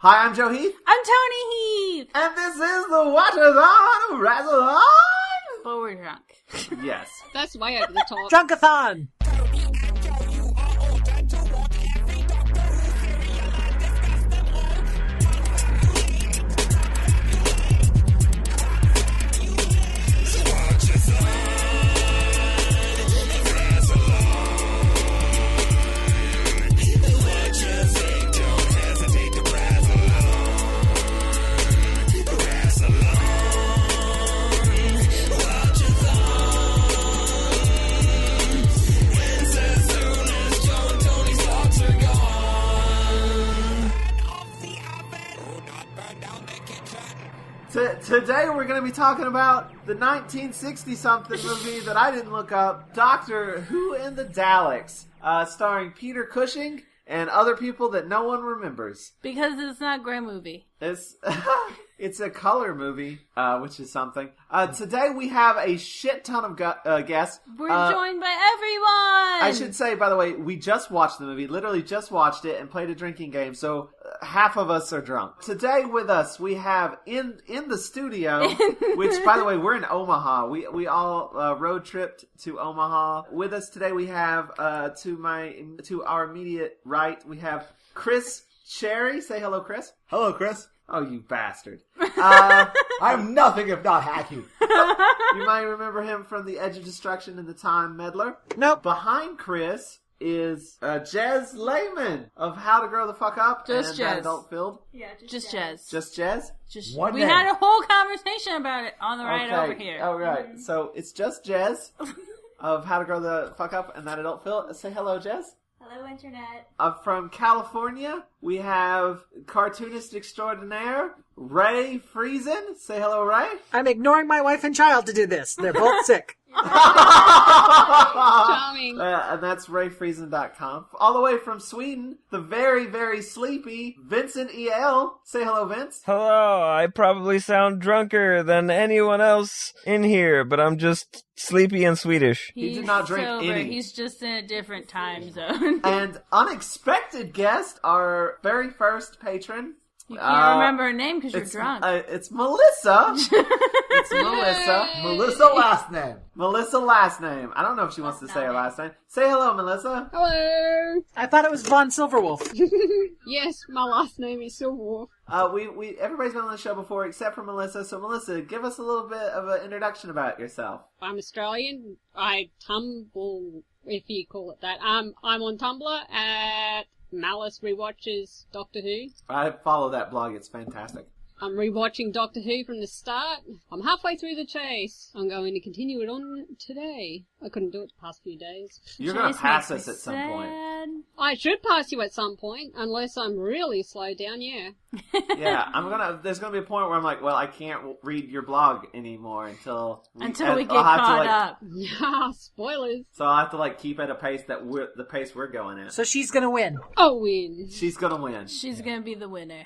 Hi, I'm Joe Heath. I'm Toni Heath. And this is the Watch-A-Thon of Rassilon. But we're drunk. Yes. That's way over the top. Drunkathon! Today we're going to be talking about the 1960-something movie that I didn't look up, Doctor Who and the Daleks, starring Peter Cushing and other people that no one remembers. Because it's not a great movie. It's a color movie, which is something. Today we have a shit ton of guests. We're joined by everyone! I should say, by the way, we just watched the movie, literally just watched it and played a drinking game, so half of us are drunk. Today with us, we have in the studio, which, by the way, we're in Omaha. We all road tripped to Omaha. With us today, we have, to our immediate right, we have Chris Cherry. Say hello, Chris. Hello, Chris. Oh, you bastard. I'm nothing if not hacky. You might remember him from The Edge of Destruction and The Time Meddler. Nope. Behind Chris is Jez Layman of How to Grow the Fuck Up. Just and Jez. Adult Filled. Yeah, just Jez. Just Jez? Just One we name. had a whole conversation about it on the ride over here. Oh, right. So it's just Jez of How to Grow the Fuck Up and That Adult Filled. Say hello, Jez. Hello, Internet. From California, we have cartoonist extraordinaire, Ray Friesen. Say hello, Ray. I'm ignoring my wife and child to do this. They're both sick. Charming. And that's rayfriesen.com. All the way from Sweden, the very, very sleepy Vincent E.L. Say hello, Vince. Hello, I probably sound drunker than anyone else in here, but I'm just sleepy and Swedish. He did not drink sober. any. He's just in a different time zone. And unexpected guest, our very first patron. You can't remember her name because you're It's drunk. it's Melissa. It's Melissa. Melissa last name. Melissa last name. I don't know if she wants to say her last name. Say hello, Melissa. Hello. I thought it was Von Silverwolf. Yes, my last name is Silverwolf. We everybody's been on the show before except for Melissa. So Melissa, give us a little bit of an introduction about yourself. I'm Australian. I tumble, if you call it that. I'm on Tumblr at Malice Rewatches Doctor Who. I follow that blog. It's fantastic. I'm rewatching Doctor Who from the start. I'm halfway through the chase. I'm going to continue it on today. I couldn't do it the past few days. You're going to Chase pass makes us me at some point. sad. I should pass you at some point, unless I'm really slowed down, yeah. Yeah, there's gonna be a point where I'm like, well, I can't read your blog anymore until We get I'll have caught to, up. Yeah, spoilers. So I'll have to keep at a pace the pace we're going at. So she's gonna win. Oh, win. She's gonna win. She's gonna be the winner.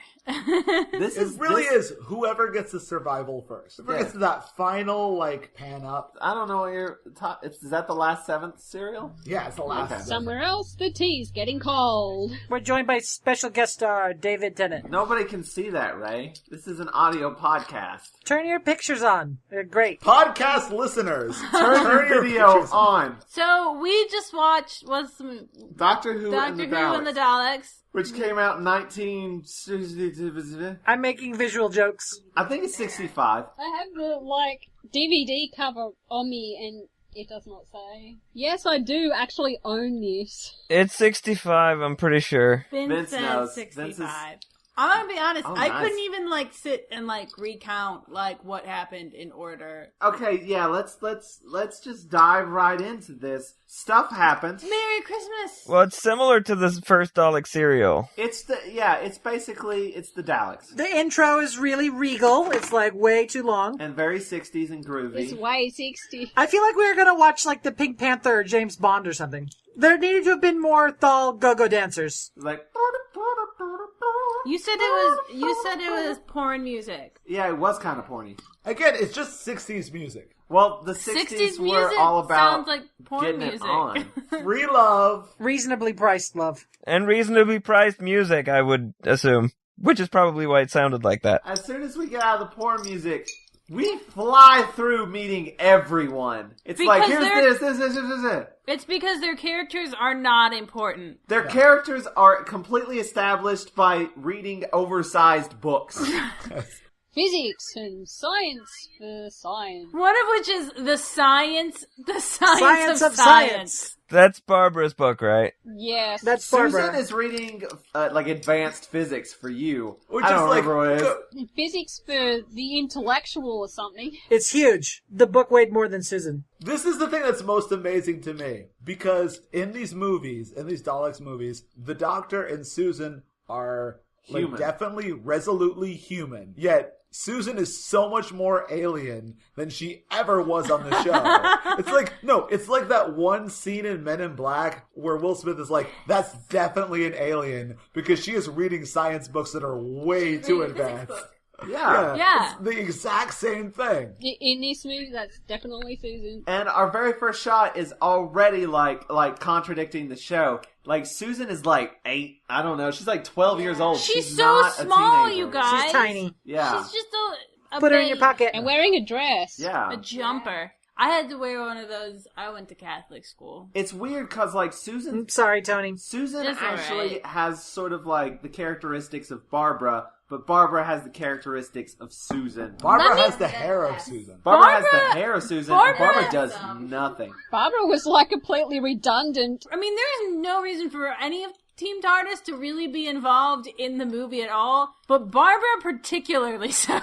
This It really is whoever gets the survival first. Whoever gets to that final, pan up. I don't know what your top. Is that the last 7th cereal? Yeah, it's the last Okay. one. Somewhere else, the tea's getting cold. We're joined by special guest star David Tennant. Nobody can see that, Ray. This is an audio podcast. Turn your pictures on. They're great. Podcast listeners, Turn your video pictures on. So we just watched Doctor Who Doctor and the Who Daleks, and the Daleks. which came out in I'm making visual jokes. I think it's 65. I have the, DVD cover on me and it does not say. Yes, I do actually own this. It's 65, I'm pretty sure. Vince Vince said knows. 65. Vince is- I'm gonna be honest. Oh, I nice. couldn't even sit and recount what happened in order. Okay, yeah, let's just dive right into this. Stuff happened. Merry Christmas. Well, it's similar to the first Dalek serial. It's the Daleks. The intro is really regal. It's way too long. And very 60s and groovy. It's way 60. I feel like we were gonna watch the Pink Panther or James Bond or something. There needed to have been more Thal go-go dancers. You said it was porn music. Yeah, it was kind of porny. Again, it's just 60s music. Well, the 60s were music all about sounds like porn getting music. it on. Free love. Reasonably priced love. And reasonably priced music, I would assume. which is probably why it sounded like that. As soon as we get out of the porn music, we fly through meeting everyone. It's like, here's this. It's because their characters are not important. Their characters are completely established by reading oversized books. Physics and science for science. One of which is the science of science. That's Barbara's book, right? Yes. That's Barbara. Susan is reading advanced physics for you. Or I just don't like remember what it is. Physics for the intellectual or something. It's huge. The book weighed more than Susan. This is the thing that's most amazing to me, because in these movies, in these Daleks movies, the Doctor and Susan are Human. definitely resolutely human. Yet Susan is so much more alien than she ever was on the show. It's like that one scene in Men in Black where Will Smith is like, that's definitely an alien, because she is reading science books that are way too advanced. Yeah. It's the exact same thing. In this movie, that's definitely Susan. And our very first shot is already like contradicting the show. Like, Susan is like 8. I don't know. She's like 12 years old. She's so not a small, teenager. you guys. She's tiny. Yeah. She's just a Put her in your babe. pocket. And wearing a dress. Yeah. A jumper. I had to wear one of those. I went to Catholic school. It's weird because, like, Susan Sorry, Tony. Susan That's actually alright. has sort of like the characteristics of Barbara, but Barbara has the characteristics of Susan. Barbara Let me- has the hair of Susan. Barbara has Barbara- the hair of Susan, and Barbara- Barbara does nothing. Barbara was like completely redundant. I mean, there is no reason for any of Team TARDIS to really be involved in the movie at all, but Barbara particularly so.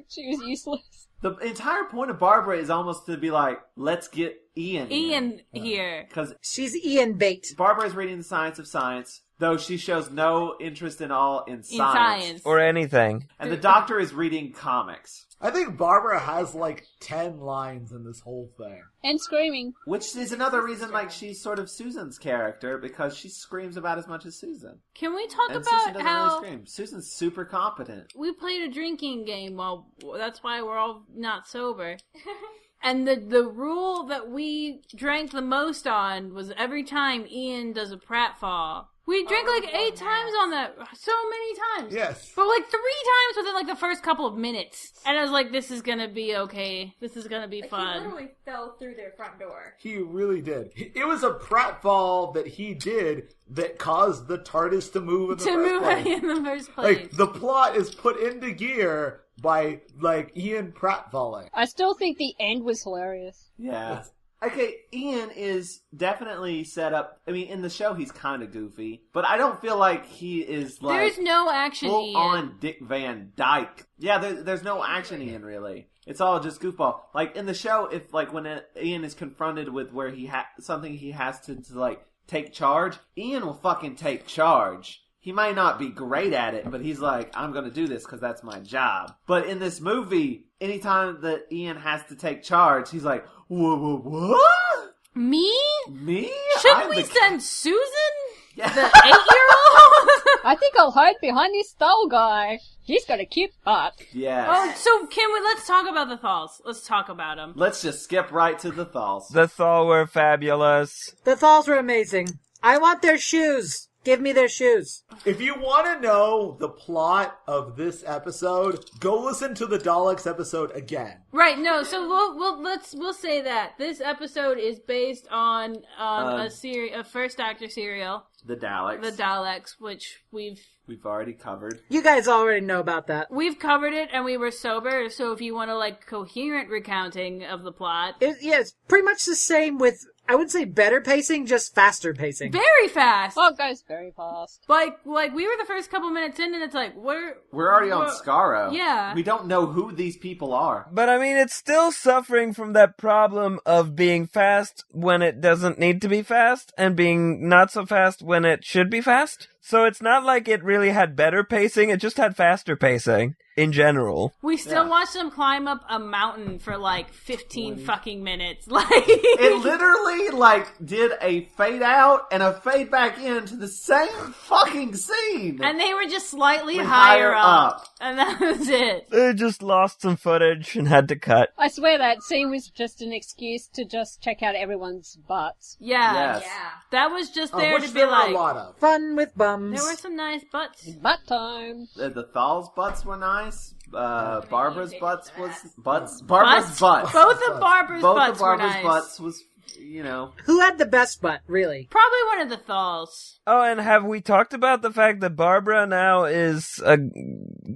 She was useless. The entire point of Barbara is almost to be like, let's get Ian here. Because She's Ian bait. Barbara is reading the science of science, though she shows no interest in science. In science. Or anything. And the Doctor is reading comics. I think Barbara has like 10 lines in this whole thing. And screaming. Which is another reason, like, she's sort of Susan's character, because she screams about as much as Susan. Can we talk And Susan about doesn't how really scream. Susan's super competent. we played a drinking game? Well, that's why we're all not sober. And the rule that we drank the most on was every time Ian does a pratfall. We drank like 8 times on that. So many times. Yes. But like 3 times within like the first couple of minutes. And I was like, this is gonna be okay. This is gonna be He fun. literally fell through their front door. He really did. It was a pratfall that he did that caused the TARDIS to move in the To first move place. in the first place. Like, the plot is put into gear by, like, Ian pratfalling. I still think the end was hilarious. Yeah. Okay, Ian is definitely set up. I mean, in the show, he's kind of goofy, but I don't feel like he is like There's no action full Ian. on Dick Van Dyke. Yeah, there's no action Ian really. It's all just goofball. Like in the show, if like when Ian is confronted with where something he has to like take charge, Ian will fucking take charge. He might not be great at it, but he's like, I'm going to do this because that's my job. But in this movie, anytime that Ian has to take charge, he's like, what? Me? Me? Shouldn't I'm we the- send Susan? Yeah. The 8-year-old? I think I'll hide behind this Thal guy. He's got a cute butt. Yes. Oh, so let's talk about the Thals. Let's talk about them. Let's just skip right to the Thals. The Thal were fabulous. The Thals were amazing. I want their shoes. Give me their shoes. If you want to know the plot of this episode, go listen to the Daleks episode again. Right, no, so we'll say that. This episode is based on a First Doctor serial, The Daleks. The Daleks, which we've already covered. You guys already know about that. We've covered it and we were sober, so if you want a like coherent recounting of the plot. It's pretty much the same with, I would say better pacing, just faster pacing. Very fast. Oh, it goes very fast. Like we were the first couple minutes in and it's like, We're already on Skaro. Yeah. We don't know who these people are. But I mean, it's still suffering from that problem of being fast when it doesn't need to be fast, and being not so fast when it should be fast. So it's not like it really had better pacing, it just had faster pacing. In general. We still watched them climb up a mountain for like 15 fucking minutes. Like It literally like did a fade out and a fade back into the same fucking scene. and they were just slightly Went higher higher up. And that was it. They just lost some footage and had to cut. I swear that scene was just an excuse to just check out everyone's butts. Yeah. Yes. Yeah. That was just there Which to be there were like a lot of. Fun with bums. bums. There were some nice butts. Butt time. The Thal's butts were nice. Barbara's butts was Barbara's Butts? butts. Both of Barbara's Both butts of Barbara's were nice. butts was, you know. Who had the best butt, really? Probably one of the Thals. Oh, and have we talked about the fact that Barbara now is a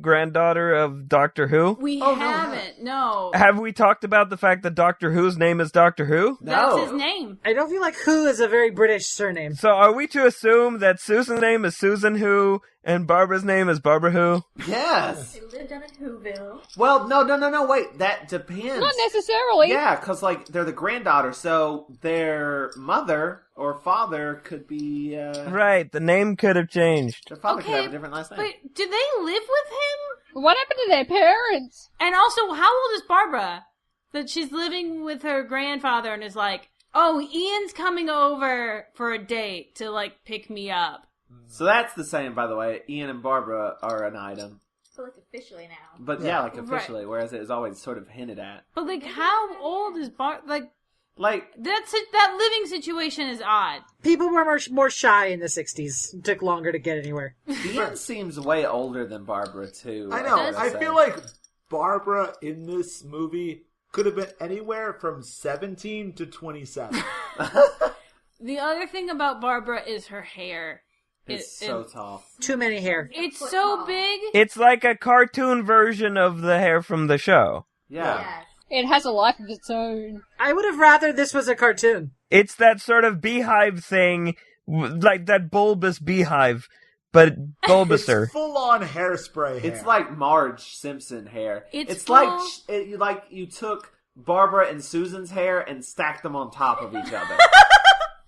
granddaughter of Doctor Who? We Oh, no, haven't. No. Have we talked about the fact that Doctor Who's name is Doctor Who? That's No. his name. I don't feel like Who is a very British surname. So are we to assume that Susan's name is Susan Who and Barbara's name is Barbara Who? Yes. They lived down in Whoville. Well, no, wait. That depends. Not necessarily. Yeah, because, like, they're the granddaughter, so their mother or father could be, Right, the name could have changed. their father could Okay, have a different last name. But did they live with him? What happened to their parents? And also, how old is Barbara? That she's living with her grandfather and is like, oh, Ian's coming over for a date to, like, pick me up. So that's the same, by the way. Ian and Barbara are an item. So like officially now. But yeah, like officially, whereas it was always sort of hinted at. But, like, how old is Like, Like, that living situation is odd. People were more shy in the 60s. It took longer to get anywhere. Ian seems way older than Barbara, too. I know. Does I say. feel like Barbara in this movie could have been anywhere from 17 to 27. The other thing about Barbara is her hair. It's so tall. Too many hair. It's so big. It's like a cartoon version of the hair from the show. Yeah. Yes. It has a life of its own. I would have rather this was a cartoon. It's that sort of beehive thing, like that bulbous beehive, but bulbouser. It's full-on hairspray hair. It's like Marge Simpson hair. It's like full- you took Barbara and Susan's hair and stacked them on top of each other.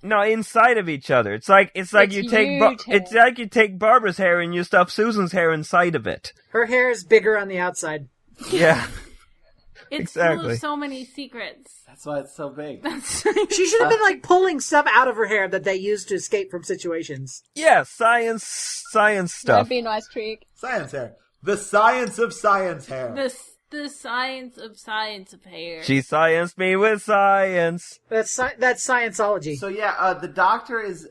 No, inside of each other. It's like It's you take huge hair. it's like you take Barbara's hair and you stuff Susan's hair inside of it. Her hair is bigger on the outside. Yeah. It's full Exactly. of so many secrets. That's why it's so big. She should have been like pulling stuff out of her hair that they used to escape from situations. Yeah, science That'd stuff. be a nice trick. science hair. The science of science hair. The science of hair. She scienced me with science. That's Scientology. So yeah, the doctor is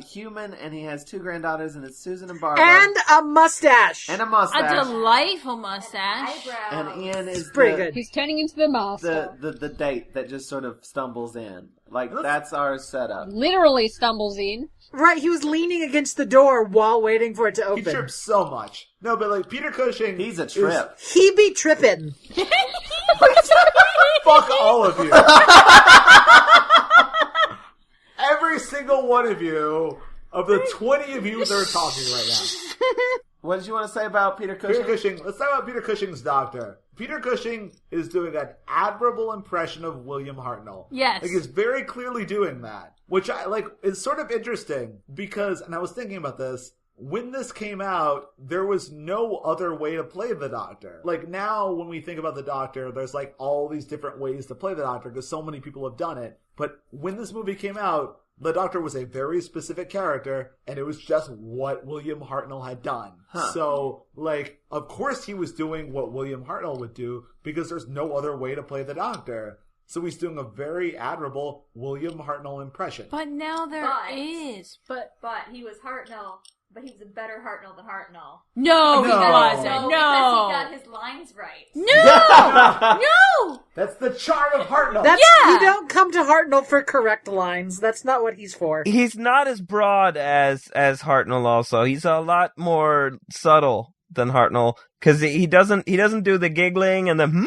human, and he has two granddaughters, and it's Susan and Barbara. And a mustache. And a A mustache. delightful mustache. Eyebrows. And Ian is pretty the, good. He's turning into the master. the date that just sort of stumbles in. Like, that's our setup. Literally stumbles in. Right, he was leaning against the door while waiting for it to He open. trips so much. No, but like Peter Cushing, He's a trip. He be tripping. Fuck all of you. Every single one of you, of the 20 of you that are talking right now. What did you want to say about Peter Cushing? Peter Cushing. Let's talk about Peter Cushing's doctor. Peter Cushing is doing an admirable impression of William Hartnell. Yes. Like, he's very clearly doing that. Which I like is sort of interesting because, and I was thinking about this, when this came out, there was no other way to play the Doctor. Like, now when we think about the Doctor, there's like all these different ways to play the Doctor because so many people have done it. But when this movie came out, the Doctor was a very specific character, and it was just what William Hartnell had done. Huh. So, like, of course he was doing what William Hartnell would do because there's no other way to play the Doctor. So he's doing a very admirable William Hartnell impression. But now there But- is. But But he was Hartnell, but he was a better Hartnell than Hartnell. no, he No. wasn't. No, No. because he got his lines right. No. No. That's the charm of Hartnell. That's Yeah. You don't come to Hartnell for correct lines. That's not what he's for. He's not as broad as Hartnell. Also, he's a lot more subtle than Hartnell because he doesn't do the giggling and the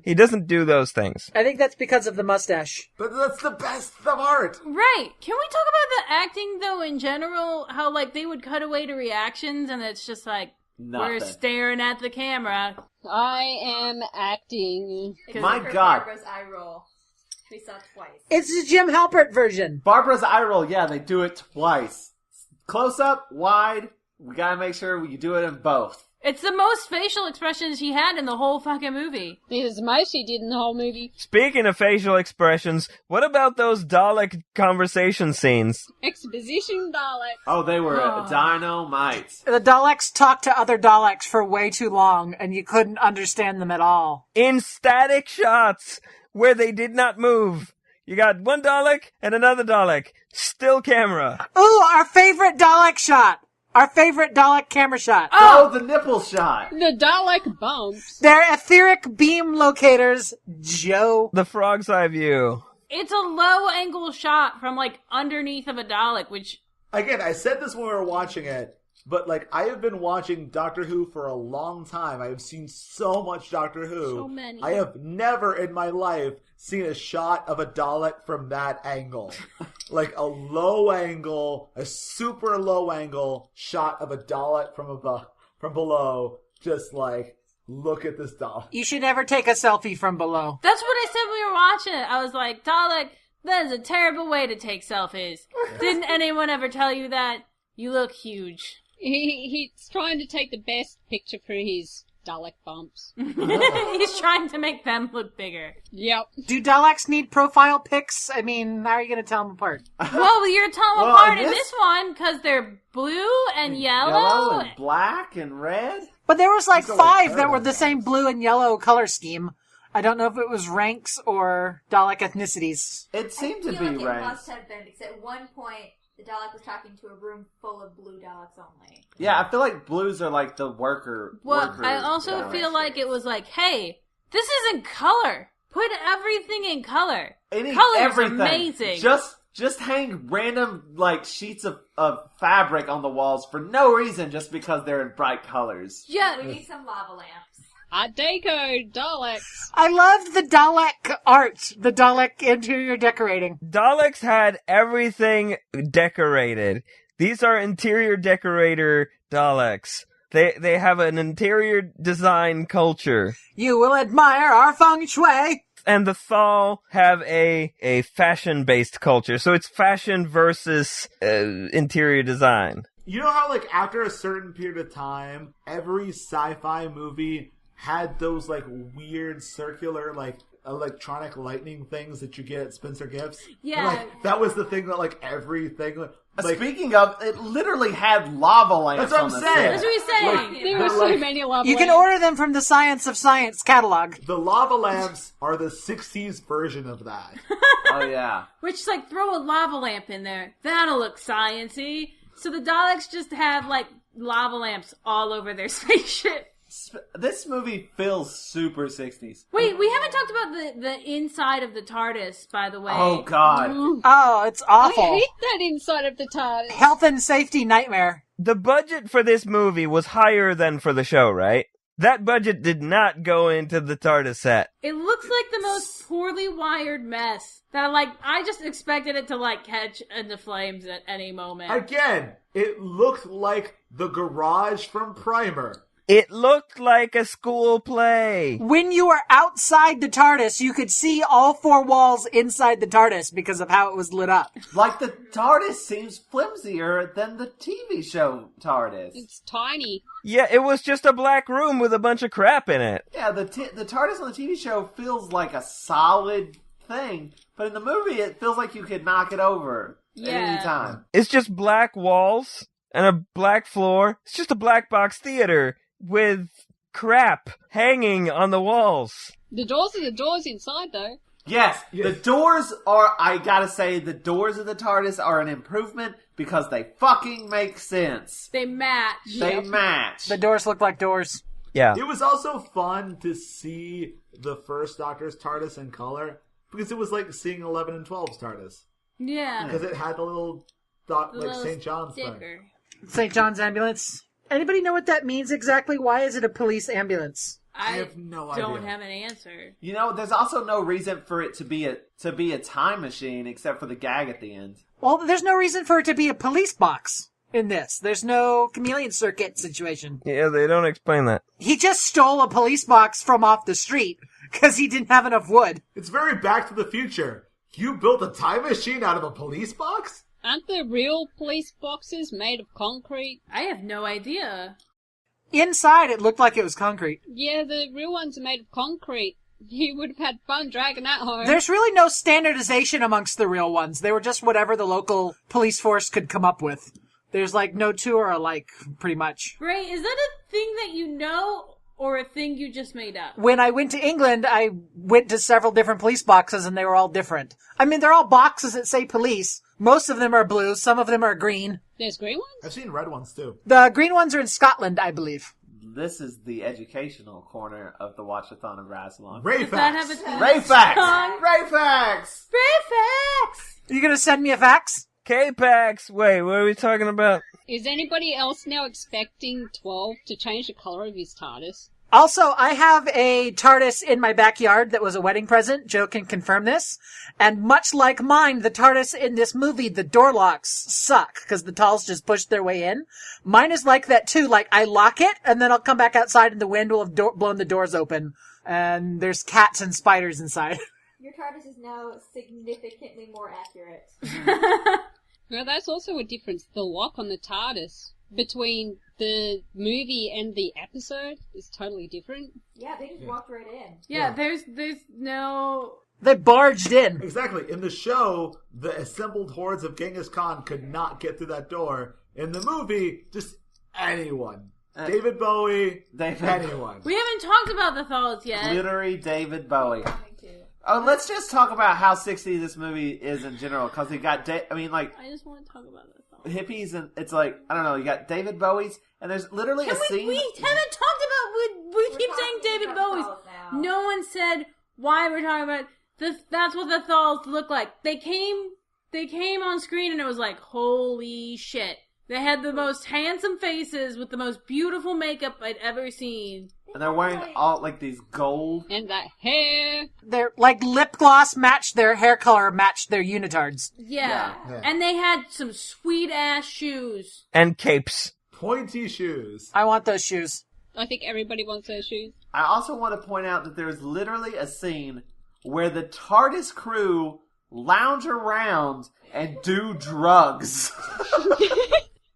He doesn't do those things. I think that's because of the mustache. But that's the best of art. Right. Can we talk about the acting though in general? How like they would cut away to reactions and it's just like we're Nothing. staring at the camera. I am acting. My Except for God. Barbara's eye roll. We saw twice. It's the Jim Halpert version. Barbara's eye roll, yeah, they do it twice. Close up, wide. We gotta make sure you do it in both. It's the most facial expressions he had in the whole fucking movie. It was most he did in the whole movie. Speaking of facial expressions, what about those Dalek conversation scenes? Exposition Dalek. Oh, they were dynamite. The Daleks talked to other Daleks for way too long, and you couldn't understand them at all. In static shots where they did not move. You got one Dalek and another Dalek. Still camera. Ooh, our favorite Dalek shot. Our favorite Dalek camera shot. Oh, the nipple shot. The Dalek bumps. They're etheric beam locators, Joe. The frog's eye view. It's a low angle shot from like underneath of a Dalek, which Again, I said this when we were watching it, but like I have been watching Doctor Who for a long time. I have seen so much Doctor Who. So many. I have never in my life seen a shot of a Dalek from that angle. Like a low angle, a super low angle shot of a Dalek from below. Just like, look at this Dalek. You should never take a selfie from below. that's what I said when we were watching it. I was like, Dalek, that is a terrible way to take selfies. Didn't anyone ever tell you that? You look huge. He's trying to take the best picture for his Dalek bumps. He's trying to make them look bigger. Yep. Do Daleks need profile pics? I mean, how are you going to tell them apart? Well, you're telling them Well, apart in this- this one because they're blue and Yellow yellow. and black and red. But there was like These are like 5 that were the paradox. same blue and yellow color scheme. I don't know if it was ranks or Dalek ethnicities. It seemed to I feel be like it right. must have been, because at one point, the Dalek was talking to a room full of blue Daleks only. Yeah, I feel like blues are like the worker. Well, I also Daleks. feel like it was like, hey, this isn't color. Put everything in color. Any- Color's everything. amazing. Just hang random like sheets of fabric on the walls for no reason, just because they're in bright colors. Yeah, We need some lava lamps. Art Deco Daleks. I loved the Dalek art, the Dalek interior decorating. Daleks had everything decorated. These are interior decorator Daleks. They have an interior design culture. You will admire our feng shui. And the Thal have a fashion-based culture. So it's fashion versus interior design. You know how, like, after a certain period of time, every sci-fi movie had those, like, weird circular, like, electronic lightning things that you get at Spencer Gifts? Yeah. And, like, that was the thing that, like, everything... Like, Speaking of, it literally had lava lamps. That's what on I'm the saying. set. that's what he's saying. There were so many love You can lamps. order them from the Science of Science catalog. the lava lamps are the 60s version of that. Oh yeah. Which is like, throw a lava lamp in there. That'll look science-y. So the Daleks just have, like, lava lamps all over their spaceship. This movie feels super 60s. Wait, we haven't talked about the inside of the TARDIS, by the way. Oh god. Oh, it's I awful. hate that inside of the TARDIS. Health and safety nightmare. The budget for this movie was higher than for the show, right? That budget did not go into the TARDIS set. It looks like the most poorly wired mess. That, like, I just expected it to, like, catch into flames at any moment. Again, it looked like the garage from Primer. It looked like a school play. When you were outside the TARDIS, you could see all 4 walls inside the TARDIS because of how it was lit up. Like the TARDIS seems flimsier than the TV show TARDIS. It's tiny. Yeah, it was just a black room with a bunch of crap in it. Yeah, the TARDIS on the TV show feels like a solid thing, but in the movie it feels like you could knock it over at any time. It's just black walls and a black floor. It's just a black box theater with crap hanging on the walls. The doors are the doors inside, though. Yes, the doors are, I gotta say, the doors of the TARDIS are an improvement because they fucking make sense. They match. They match. The doors look like doors. Yeah. It was also fun to see the first Doctor's TARDIS in color because it was like seeing 11 and 12's TARDIS. Yeah. Because it had the little dot, The like little St. John's thing. sticker. St. John's ambulance. Anybody know what that means exactly? Why is it a police ambulance? I have no idea. don't have an answer. You know, there's also no reason for it to be a time machine except for the gag at the end. Well, there's no reason for it to be a police box in this. There's no chameleon circuit situation. Yeah, they don't explain that. He just stole a police box from off the street because he didn't have enough wood. It's very Back to the Future. You built a time machine out of a police box? Aren't the real police boxes made of concrete? I have no idea. Inside, it looked like it was concrete. Yeah, the real ones are made of concrete. You would have had fun dragging that home. There's really no standardization amongst the real ones. They were just whatever the local police force could come up with. There's like no two are alike, pretty much. Ray, is that a thing that you know, or a thing you just made up? When I went to England, I went to several different police boxes, and they were all different. I mean, they're all boxes that say police. Most of them are blue. Some of them are green. There's green ones? I've seen red ones, too. The green ones are in Scotland, I believe. This is the educational corner of the Watch-A-Thon of Rassilon. Ray Does that have facts. a Ray facts! song? Ray facts! Facts! Are you going to send me a fax? K-Pax! Wait, what are we talking about? Is anybody else now expecting 12 to change the colour of his TARDIS? Also, I have a TARDIS in my backyard that was a wedding present. Joe can confirm this. And much like mine, the TARDIS in this movie, the door locks suck because the Talls just push their way in. Mine is like that too. Like, I lock it and then I'll come back outside and the wind will have blown the doors open. And there's cats and spiders inside. Your TARDIS is now significantly more accurate. Well, that's also a difference. The lock on the TARDIS between the movie and the episode is totally different. Yeah, they just walked right in. Yeah, there's no... They barged in. Exactly. In the show, the assembled hordes of Genghis Khan could not get through that door. In the movie, just anyone. David Bowie, anyone. We haven't talked about the Thalls yet. Glittery David Bowie. Coming to. Oh, let's just talk about how 60s this movie is in general, because he got, I just want to talk about the Thalls. hippies, and it's like, I don't know, you got David Bowie's, and there's literally a scene... We haven't talked about... We keep saying David Bowie's. No one said why we're talking about... That's what the Thalls look like. They came on screen and it was like, holy shit. They had the most handsome faces with the most beautiful makeup I'd ever seen. And they're wearing all, like, these gold... And that hair. Their, like, lip gloss matched their hair color, matched their unitards. Yeah. Yeah. And they had some sweet-ass shoes. And capes. Pointy shoes. I want those shoes. I think everybody wants those shoes. I also want to point out that there's literally a scene where the TARDIS crew lounge around and do drugs.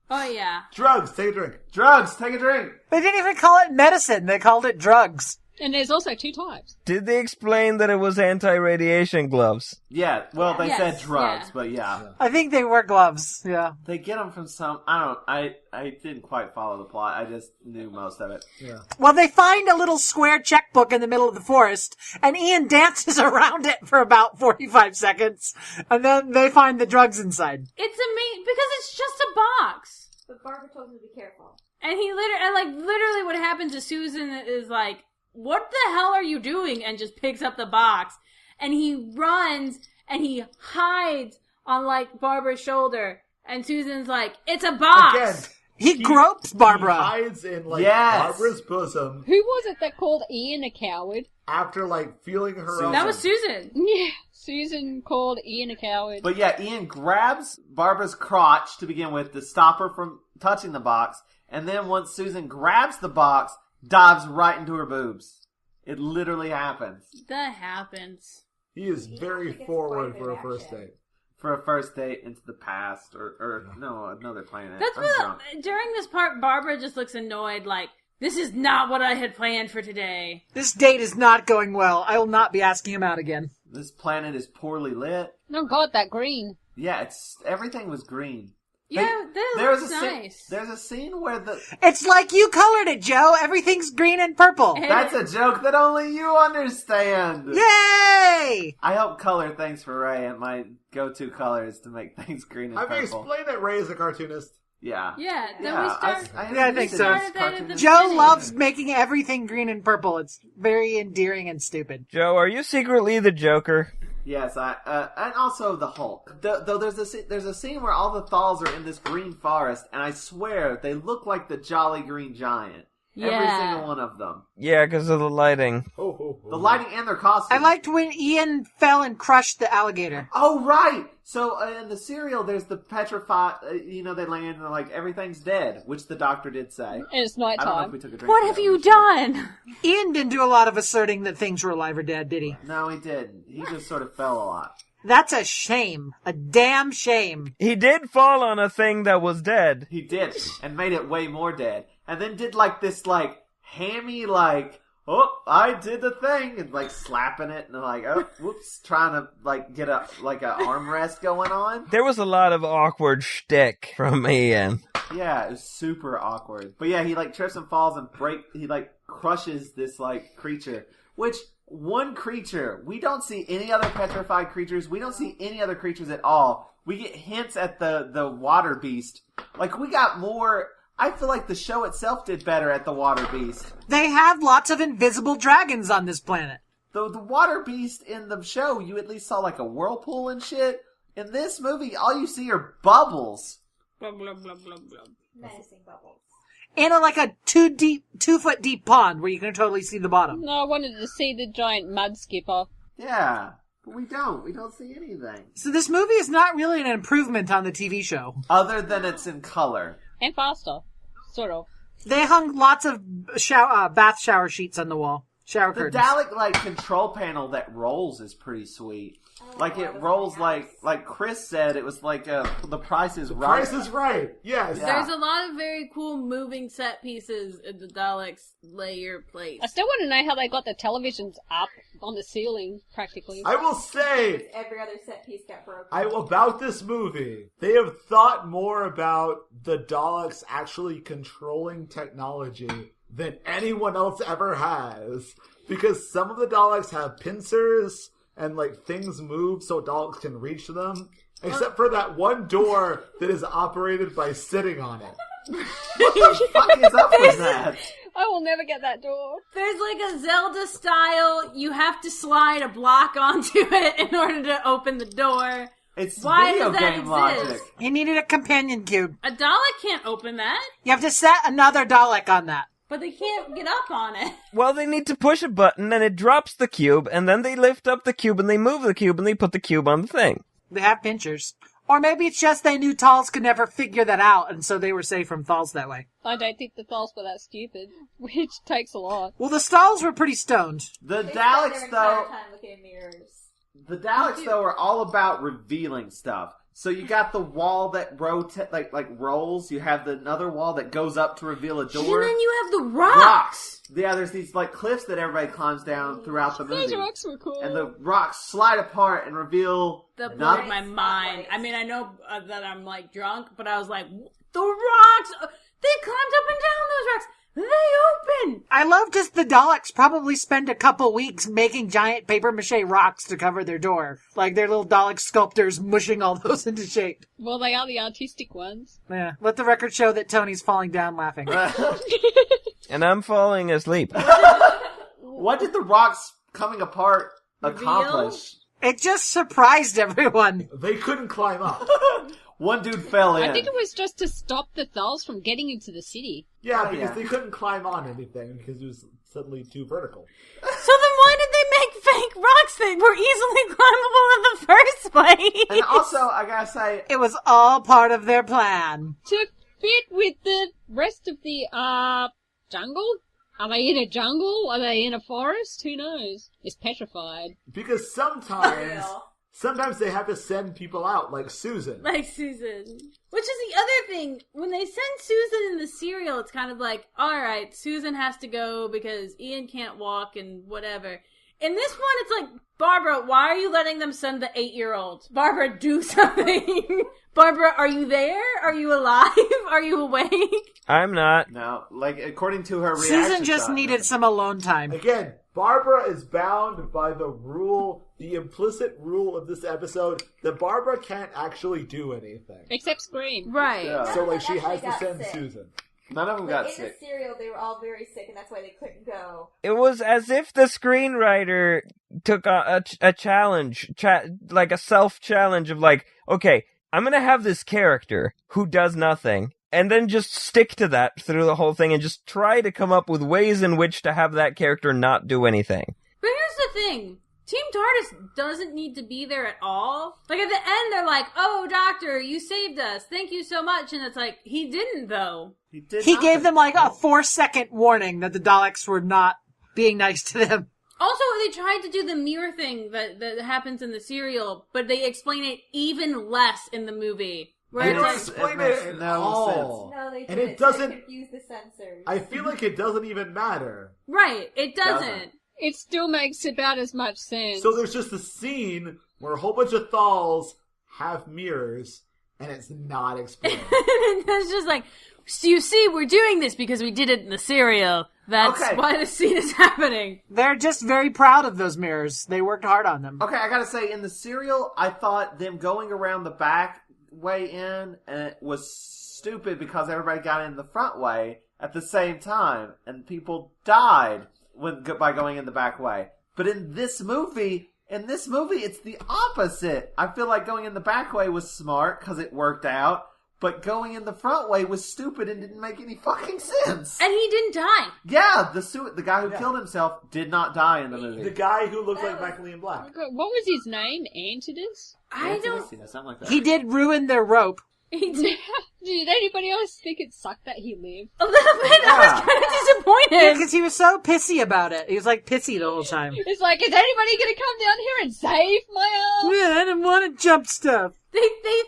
Oh, yeah. Drugs, take a drink. Drugs, take a drink. They didn't even call it medicine. They called it drugs. And there's also two types. Did they explain that it was anti-radiation gloves? Yeah, well, they Yes, said drugs, yeah. but yeah. I think they wear gloves. Yeah. They get them from some... I didn't quite follow the plot. I just knew most of it. Yeah. Well, they find a little square checkbook in the middle of the forest, and Ian dances around it for about 45 seconds, and then they find the drugs inside. It's amazing because it's just a box. But Barbara told him to be careful. And he literally what happens to Susan is like, what the hell are you doing? And just picks up the box. And he runs and he hides on like Barbara's shoulder. And Susan's like, it's a box. Again, He gropes Barbara. He hides in, like, Yes. Barbara's bosom Who was it that called Ian a coward? after, like, feeling her own. That was Susan. Yeah, Susan called Ian a coward. But yeah, Ian grabs Barbara's crotch to begin with to stop her from touching the box. And then once Susan grabs the box, dives right into her boobs. It literally happens. That happens. He is very think it's forward quite a for a good first action. date. For a first date into the past, or no, another planet. That's I'm what, drunk. during this part, Barbara just looks annoyed like, this is not what I had planned for today. This date is not going well. I will not be asking him out again. This planet is poorly lit. Oh god, that green. Yeah, everything was green. Yeah, that There's looks a nice. There's a scene where It's like you colored it, Joe. Everything's green and purple. that's a joke that only you understand. Yay! I help color things for Ray, and my go-to color is to make things green and Have you purple. explained that Ray is a cartoonist? Yeah. Yeah, then Yeah, we start... Yeah, I think so. started that at the Joe beginning. loves making everything green and purple. It's very endearing and stupid. Joe, are you secretly the Joker? Yes, and also the Hulk. Though there's a scene where all the Thals are in this green forest, and I swear they look like the Jolly Green Giant. Every Yeah. single one of them. Yeah, because of the lighting. Ho, ho, ho. The lighting and their costumes. I liked when Ian fell and crushed the alligator. Oh, right! So, in the serial, there's the petrified, they land and they're like, everything's dead, which the doctor did say. And it's I don't know if nighttime. we took a drink. What of have that, you we should. done? Ian didn't do a lot of asserting that things were alive or dead, did he? No, he didn't. He just sort of fell a lot. That's a shame. A damn shame. He did fall on a thing that was dead. He did, and made it way more dead. And then did this hammy, oh, I did the thing, and slapping it, and oh, whoops, trying to get a armrest going on. There was a lot of awkward shtick from Ian. Yeah, it was super awkward. But yeah, he trips and falls and he crushes this, like, creature. Which, one creature, we don't see any other petrified creatures. We don't see any other creatures at all. We get hints at the water beast. Like, we got more... I feel like the show itself did better at the water beast. They have lots of invisible dragons on this planet. The water beast in the show, you at least saw, like, a whirlpool and shit. In this movie, all you see are bubbles. Blah, blah, blah, blah, blah. Menacing bubbles. In like a 2-foot deep pond where you can totally see the bottom. No, I wanted to see the giant mud skipper. Yeah, but we don't. We don't see anything. So this movie is not really an improvement on the TV show. Other than it's in color. And faster. Sort of. They hung lots of bath shower sheets on the wall. Shower The curtains. Dalek, like, control panel that rolls is pretty sweet. Like, it rolls like Chris said, it was like The Price is Right. Price is Right. Yes. Yeah. There's a lot of very cool moving set pieces in the Daleks' layer place. I still want to know how they got the televisions up on the ceiling, practically. I will say, Every other set piece got broken. about this movie, they have thought more about the Daleks actually controlling technology than anyone else ever has. Because some of the Daleks have pincers and, like, things move so Daleks can reach them. Except for that one door that is operated by sitting on it. What the fuck is up with that? I will never get that door. There's like a Zelda style, you have to slide a block onto it in order to open the door. It's Why video does that game exist? logic. He needed a companion cube. A Dalek can't open that, You have to set another Dalek on that. but they can't get up on it. Well, they need to push a button and it drops the cube, and then they lift up the cube and they move the cube and they put the cube on the thing. They have pinchers. Or maybe it's just they knew Thalls could never figure that out, and so they were safe from Thalls that way. I don't think the Thals were that stupid, which takes a lot. Well, the Stalls were pretty stoned. The They spent Daleks, their though... entire time looking in mirrors. The Daleks, though, are all about revealing stuff. So you got the wall that like rolls. You have another wall that goes up to reveal a door. And then you have the rocks. Yeah, there's these like cliffs that everybody climbs down throughout the movie. Those rocks were cool. And the rocks slide apart and reveal That nothing. blew my mind. I mean, I know that I'm like drunk, but I was like, the rocks! They climbed up and down those rocks. They open. I love just the Daleks probably spend a couple weeks making giant papier-mâché rocks to cover their door. Like their little Dalek sculptors mushing all those into shape. Well, they are the artistic ones. Yeah. Let the record show that Tony's falling down laughing. And I'm falling asleep. What did the rocks coming apart accomplish? It just surprised everyone. They couldn't climb up. One dude fell in. I think it was just to stop the Thals from getting into the city. Yeah, Oh, because yeah. they couldn't climb on anything because it was suddenly too vertical. So then why did they make fake rocks that were easily climbable in the first place? And also, I gotta say, It was all part of their plan. To fit with the rest of the, jungle? Are they in a jungle? Are they in a forest? Who knows? It's petrified. Because sometimes they have to send people out, like Susan. Like Susan. Which is the other thing. When they send Susan in the serial, it's kind of like, alright, Susan has to go because Ian can't walk and whatever. In this one, it's like, Barbara, why are you letting them send the 8-year-old? Barbara, do something. Barbara, are you there? Are you alive? Are you awake? I'm not. no, like according to her reaction Susan just shot, needed some alone time. Again, Barbara is bound by the rule, the implicit rule of this episode, that Barbara can't actually do anything. Except Scream. Right. Yeah. So, like, she Actually has to got send sick. Susan. None of them Like, got in sick. the serial, they were all very sick, and that's why they couldn't go. It was as if the screenwriter took a challenge, like a self-challenge of like, okay, I'm gonna have this character who does nothing, and then just stick to that through the whole thing and just try to come up with ways in which to have that character not do anything. But here's the thing. Team TARDIS doesn't need to be there at all. Like, at the end, they're like, oh, Doctor, you saved us. Thank you so much. And it's like, he didn't, though. He did He nothing. gave them like a 4-second warning that the Daleks were not being nice to them. Also, they tried to do the mirror thing that happens in the serial, but they explain it even less in the movie. Where They it's don't like, explain makes it at no all. No, they And did it it so doesn't... they confuse the censors. I feel like it doesn't even matter. right, it doesn't. Doesn't. It still makes about as much sense. So there's just a scene where a whole bunch of Thals have mirrors, and it's not explained. It's just like, so you see, we're doing this because we did it in the serial. That's Okay. why this scene is happening. They're just very proud of those mirrors. They worked hard on them. Okay, I gotta say, in the serial, I thought them going around the back way in was stupid because everybody got in the front way at the same time, and people died by going in the back way. But in this movie, it's the opposite. I feel like going in the back way was smart because it worked out, but going in the front way was stupid and didn't make any fucking sense. And he didn't die. Yeah, the guy who killed himself did not die in the movie. The guy who looked like Michael Ian Black. What was his name? Antidus? I don't... Something like that. He did ruin their rope. He did Did anybody else think it sucked that he lived? a little bit. I was kind of disappointed. Because he was so pissy about it. He was like pissy the whole time. It's like, is anybody gonna come down here and save my ass? Yeah, I didn't want to jump stuff. They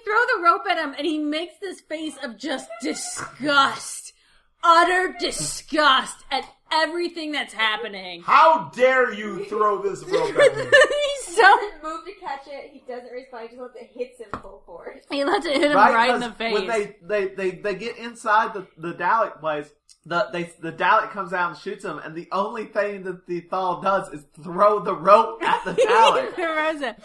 throw the rope at him, and he makes this face of just disgust. Utter disgust at everything that's happening. How dare you throw this rope at me? He's He so... doesn't move to catch it. He doesn't respond. He just lets it hit him full force. He lets it hit him right in the 'Cause face. When they get inside the Dalek place, the Dalek comes out and shoots him, and the only thing that the Thal does is throw the rope at the Dalek. Throws it.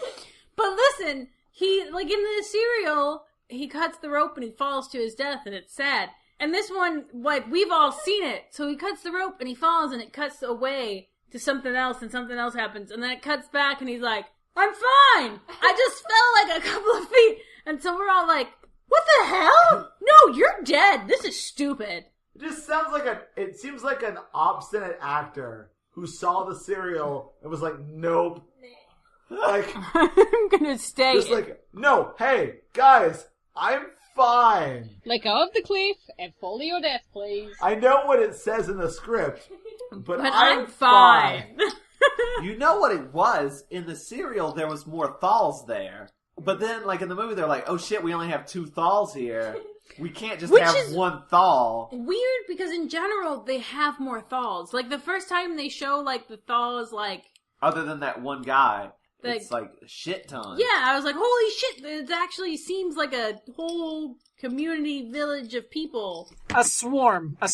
But listen, he, like in the serial, he cuts the rope and he falls to his death, and it's sad. And this one, like, we've all seen it. So he cuts the rope and he falls and it cuts away to something else and something else happens. And then it cuts back and he's like, I'm fine! I just fell like a couple of feet. And so we're all like, what the hell? No, you're dead. This is stupid. It just sounds like it seems like an obstinate actor who saw the serial and was like, nope. Like, I'm gonna stay. just like, no, hey, guys, I'm fine. Let go of the cliff and fall to your death, please. I know what it says in the script, but I'm fine. You know what it was? In the serial, there was more Thals there. But then, like, in the movie, they're like, oh shit, we only have 2 Thals here. We can't just Which have is one Thal. Weird, because in general, they have more Thals. Like, the first time they show, like, the Thals, like... Other than that one guy. Like- It's like a shit ton. Yeah, I was like, holy shit, it actually seems like a whole community village of people. A swarm of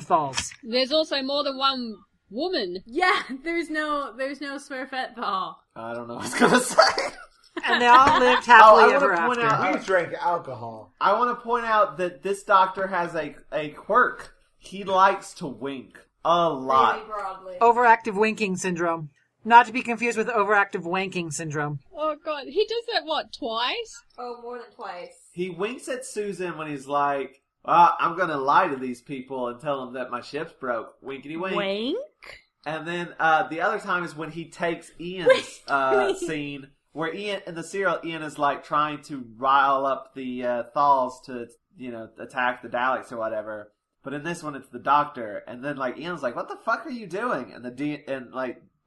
Thals. There's also more than one woman. Yeah, there's no Smurfette Thal. I don't know what I was gonna say. And they all lived happily I wanna ever point after. out- we drank alcohol. I want to point out that this doctor has a quirk. He likes to wink a lot. Really broadly. Overactive winking syndrome. Not to be confused with overactive wanking syndrome. Oh god, he does that, what, twice? Oh, more than twice. He winks at Susan when he's like, I'm gonna lie to these people and tell them that my ship's broke. Winkety wink. Wink? And then the other time is when he takes Ian's scene, where Ian, in the serial, Ian is like trying to rile up the Thals to, attack the Daleks or whatever. But in this one, it's the doctor. And then like Ian's like, what the fuck are you doing? And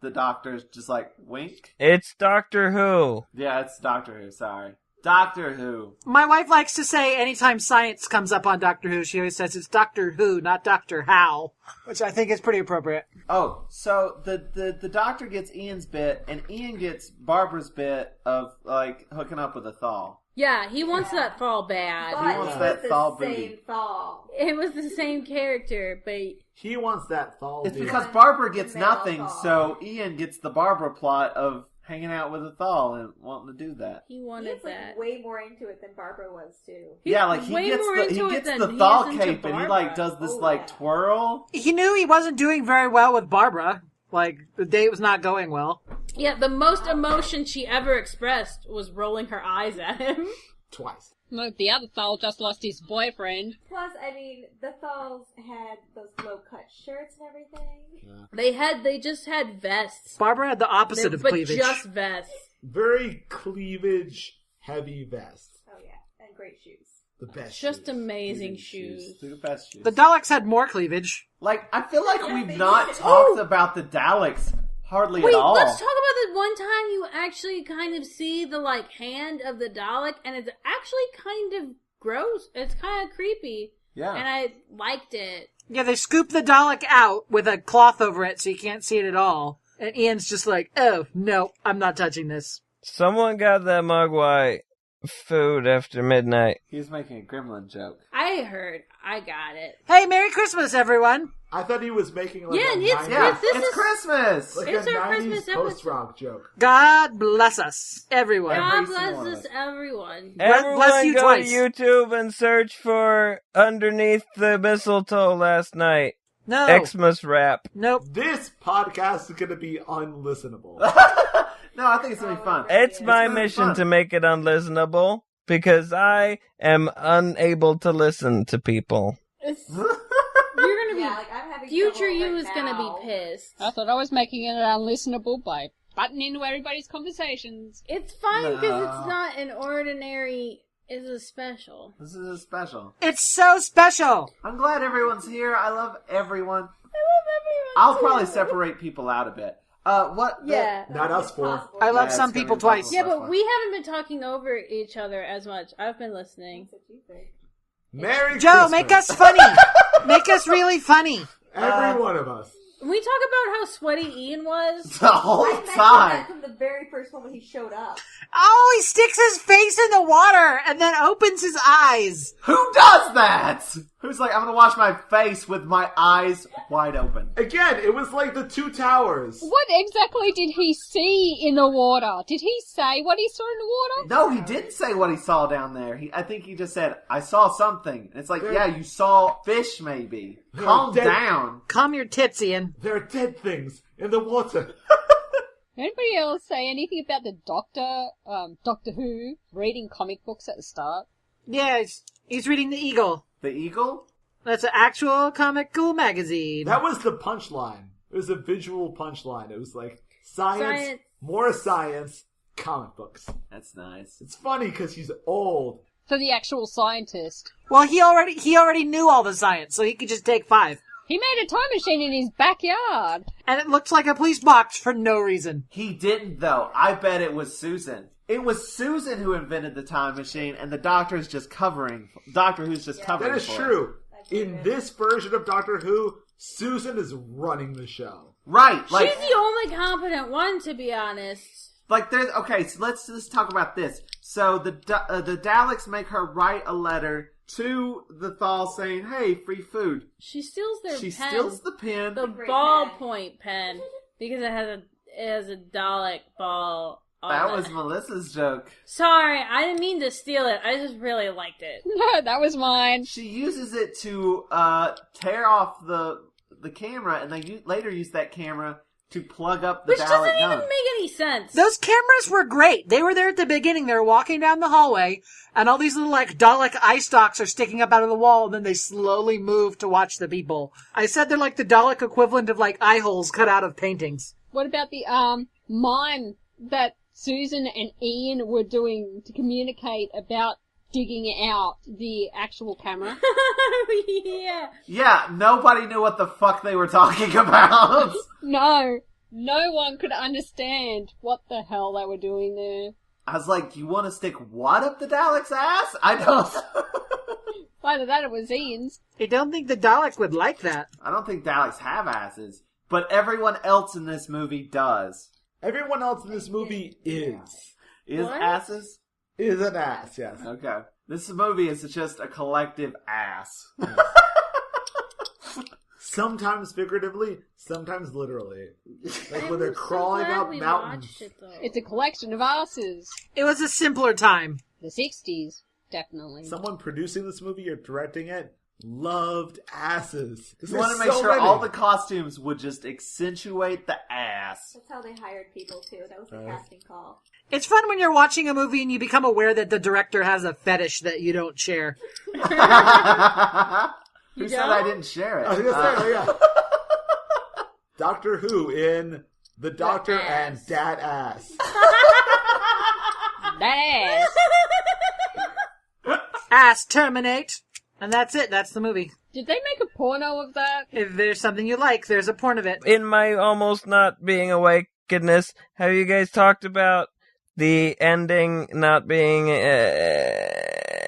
the doctor's just like, wink? It's Doctor Who. Yeah, it's Doctor Who, sorry. Doctor Who. My wife likes to say anytime science comes up on Doctor Who, she always says it's Doctor Who, not Doctor How, which I think is pretty appropriate. Oh, so the doctor gets Ian's bit, and Ian gets Barbara's bit of, like, hooking up with a Thal. Yeah, he wants that Thal bad. But wants it that was Thal the same booty. Thal. It was the same character, but... He wants that Thal. It's dude. because Barbara gets Male nothing, Thal. so Ian gets the Barbara plot of hanging out with a Thal and wanting to do that. He He wanted was like that. way more into it than Barbara was too. He's Yeah, like he way gets more the into he it gets than the he Thal is into cape and he Barbara. like does this Oh, like yeah. twirl. He knew he wasn't doing very well with Barbara. Like, the date was not going well. Yeah, the most emotion she ever expressed was rolling her eyes at him. Twice. No, the other Thal just lost his boyfriend. Plus, I mean, the Thals had those low-cut shirts and everything. They just had vests. Barbara had the opposite of but cleavage. just vests. Very cleavage heavy vest. Oh yeah, and great shoes. The best. Just shoes. amazing They're shoes. the best shoes. The Daleks had more cleavage. Like I feel like Yeah, we've they not did. talked about the Daleks hardly Wait, at all. let's talk about the one time you actually kind of see the, like, hand of the Dalek, and it's actually kind of gross. It's kind of creepy. Yeah. And I liked it. Yeah, they scoop the Dalek out with a cloth over it so you can't see it at all. And Ian's just like, oh, no, I'm not touching this. Someone got that Mogwai food after midnight. He was making a gremlin joke. I heard. I got it. Hey, Merry Christmas, everyone! I thought he was making like Yeah, a it's- 90s, Yeah, This it's is- Christmas! like it's a our 90s Christmas episode. post-rock joke. God bless us, everyone. God Every bless single one of us, us. everyone. Everyone you go twice. to YouTube and search for Underneath the Mistletoe Last Night. No. Xmas rap. Nope. This podcast is going to be unlistenable. No, I think it's gonna be fun. It's my gonna be mission fun. to make it unlistenable because I am unable to listen to people. You're gonna be. Yeah, like I'm having Future trouble you right is gonna now. be pissed. I thought I was making it unlistenable by butting into everybody's conversations. It's fine because No. it's not an ordinary. It's a special. This is a special. It's so special. I'm glad everyone's here. I love everyone. I love everyone. I'll too. probably separate people out a bit. What? Yeah. Not us four. I love Yeah, some it's gonna people be twice. Yeah, That's but fine. we haven't been talking over each other as much. I've been listening. That's what you think. Merry Joe, Christmas. make us funny. Make us really funny. Every one of us. Can we talk about how sweaty Ian was? The whole I mentioned time. that from the very first moment he showed up. Oh, he sticks his face in the water and then opens his eyes. Who does that? Who's like, I'm gonna wash my face with my eyes wide open. Again, it was like the Two Towers. What exactly did he see in the water? Did he say what he saw in the water? No, he didn't say what he saw down there. I think he just said, I saw something. And it's like, There- yeah, you saw fish maybe. There Calm are dead- down. Calm your tits, Ian. There are dead things in the water. Anybody else say anything about the Doctor Who, reading comic books at the start? Yeah, he's reading The Eagle. The eagle? That's an actual comical magazine. That was the punchline. It was a visual punchline. It was like science, more science, comic books. That's nice. It's funny because he's old. For the actual scientist. Well, he already knew all the science, so he could just take 5. He made a time machine in his backyard. And it looks like a police box for no reason. He didn't, though. I bet it was Susan. It was Susan who invented the time machine, and the Doctor's just covering. Doctor Who's just covering. That is for true. That's In true. this version of Doctor Who, Susan is running the show. it. Right, like, She's the only competent one, to be honest. like there's okay. So let's just talk about this. So the Daleks make her write a letter to the Thal saying, "Hey, free food." She steals their She pen. steals the pen. the Great ballpoint pen because it has a Dalek ball on That it. was Melissa's joke. Sorry, I didn't mean to steal it. I just really liked it. No, that was mine. She uses it to tear off the camera, and they later use that camera to plug up the Which Dalek doesn't gun. even make any sense. Those cameras were great. They were there at the beginning. They were walking down the hallway, and all these little, like, Dalek eye stalks are sticking up out of the wall, and then they slowly move to watch the people. I said they're like the Dalek equivalent of, like, eye holes cut out of paintings. What about the mime that Susan and Ian were doing to communicate about digging out the actual camera? Yeah. Yeah, nobody knew what the fuck they were talking about. No one could understand what the hell they were doing there. I was like, you want to stick what up the Dalek's ass? I don't. Either that or it was Ian's. I don't think the Dalek would like that. I don't think Daleks have asses, but everyone else in this movie does. Everyone else in this movie is What? Asses? an ass. Yes. Okay. This movie is just a collective ass. Sometimes figuratively, sometimes literally. Like when they're I'm so crawling glad up we mountains. watched it, though. It's a collection of asses. It was a simpler time. The 60s, definitely. Someone producing this movie or directing it loved asses. You want to make sure all the costumes would just accentuate the ass. That's how they hired people too. That was the casting call. It's fun when you're watching a movie and you become aware that the director has a fetish that you don't share. Who said don't? I didn't share it? I was gonna say, yeah. Doctor Who in The Doctor and Ass. Dad Ass. That ass. Ass terminate. And that's it. That's the movie. Did they make a porno of that? If there's something you like, there's a porn of it. In my almost not being awakeness, have you guys talked about the ending not being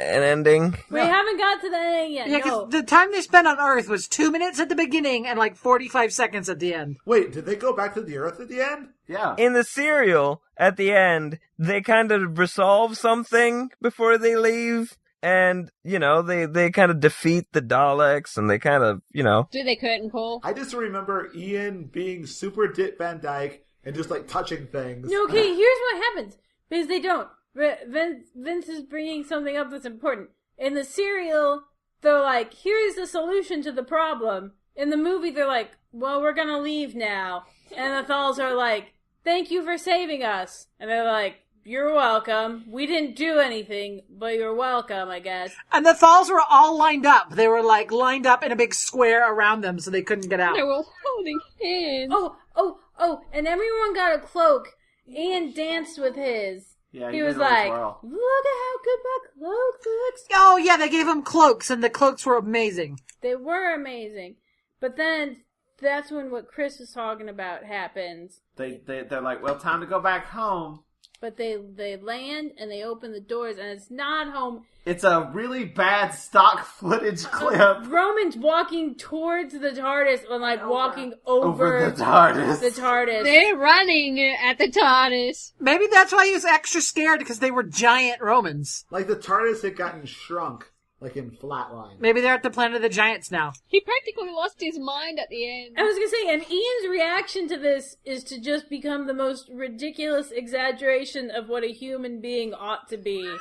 an ending. We haven't got to the ending yet. Yeah, No. because the time they spent on Earth was 2 minutes at the beginning and like 45 seconds at the end. Wait, did they go back to the Earth at the end? Yeah. In the serial, at the end, they kind of resolve something before they leave. And, they kind of defeat the Daleks, and they kind of, Do they curtain call? I just remember Ian being super Dick Van Dyke and just, touching things. No, okay, here's what happens. Because they don't. Vince is bringing something up that's important. In the serial, they're like, here's the solution to the problem. In the movie, they're like, well, we're gonna leave now. And the Thals are like, thank you for saving us. And they're like, you're welcome. We didn't do anything, but you're welcome, I guess. And the Thals were all lined up. They were lined up in a big square around them so they couldn't get out. They were all holding hands. Oh, and everyone got a cloak. Ian danced with his. Yeah, he was like, look at how good my cloak looks. Oh, yeah, they gave them cloaks, and the cloaks were amazing. They were amazing. But then, that's when what Chris was talking about happens. They're like, well, time to go back home. But they land and they open the doors and it's not home. It's a really bad stock footage clip. Roman's walking towards the TARDIS and walking over the TARDIS. The TARDIS. They're running at the TARDIS. Maybe that's why he was extra scared, because they were giant Romans. Like the TARDIS had gotten shrunk, in Flatline. Maybe they're at the Planet of the Giants now. He practically lost his mind at the end. I was going to say, and Ian's reaction to this is to just become the most ridiculous exaggeration of what a human being ought to be.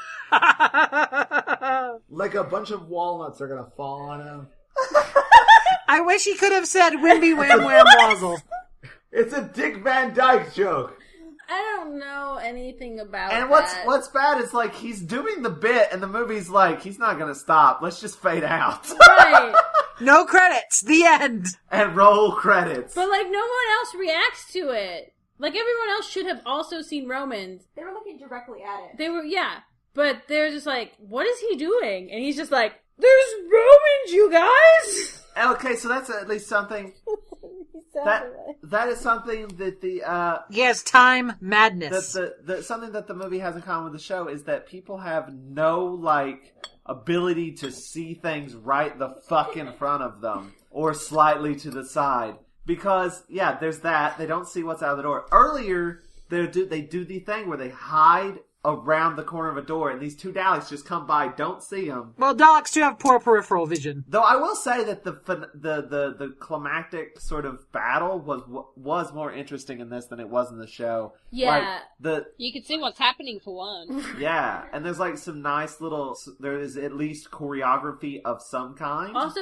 Like a bunch of walnuts are gonna fall on him. I wish he could have said Wimby Wham Wham Wazzle. It's a Dick Van Dyke joke. I don't know anything about And that. what's bad is he's doing the bit and the movie's he's not gonna stop. Let's just fade out. Right. No credits. The end. And roll credits. But no one else reacts to it. Everyone else should have also seen Romans. They were looking directly at it. They were, yeah. But they're just like, what is he doing? And he's just like, there's Romans, you guys! Okay, so that's at least something. That is something that the Yes, time madness. the something that the movie has in common with the show is that people have no ability to see things right the fuck in front of them or slightly to the side, because there's that they don't see what's out of the door. Earlier they do the thing where they hide around the corner of a door, and these two Daleks just come by, don't see them. Well, Daleks do have poor peripheral vision. Though I will say that the climactic sort of battle was more interesting in this than it was in the show. Yeah. You can see what's happening for one. Yeah, and there's some nice there is at least choreography of some kind. Also,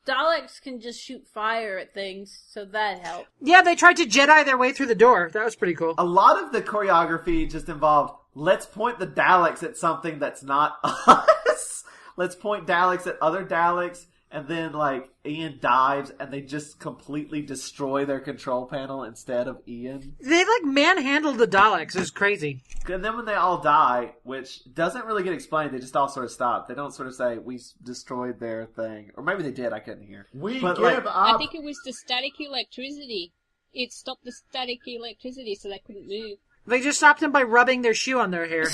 Daleks can just shoot fire at things, so that helped. Yeah, they tried to Jedi their way through the door. That was pretty cool. A lot of the choreography just involved, let's point the Daleks at something that's not us. Let's point Daleks at other Daleks, and then Ian dives and they just completely destroy their control panel instead of Ian. They manhandled the Daleks. It was crazy. And then when they all die, which doesn't really get explained, they just all sort of stop. They don't sort of say, we destroyed their thing. Or maybe they did, I couldn't hear. I think it was the static electricity. It stopped the static electricity so they couldn't move. They just stopped them by rubbing their shoe on their hair.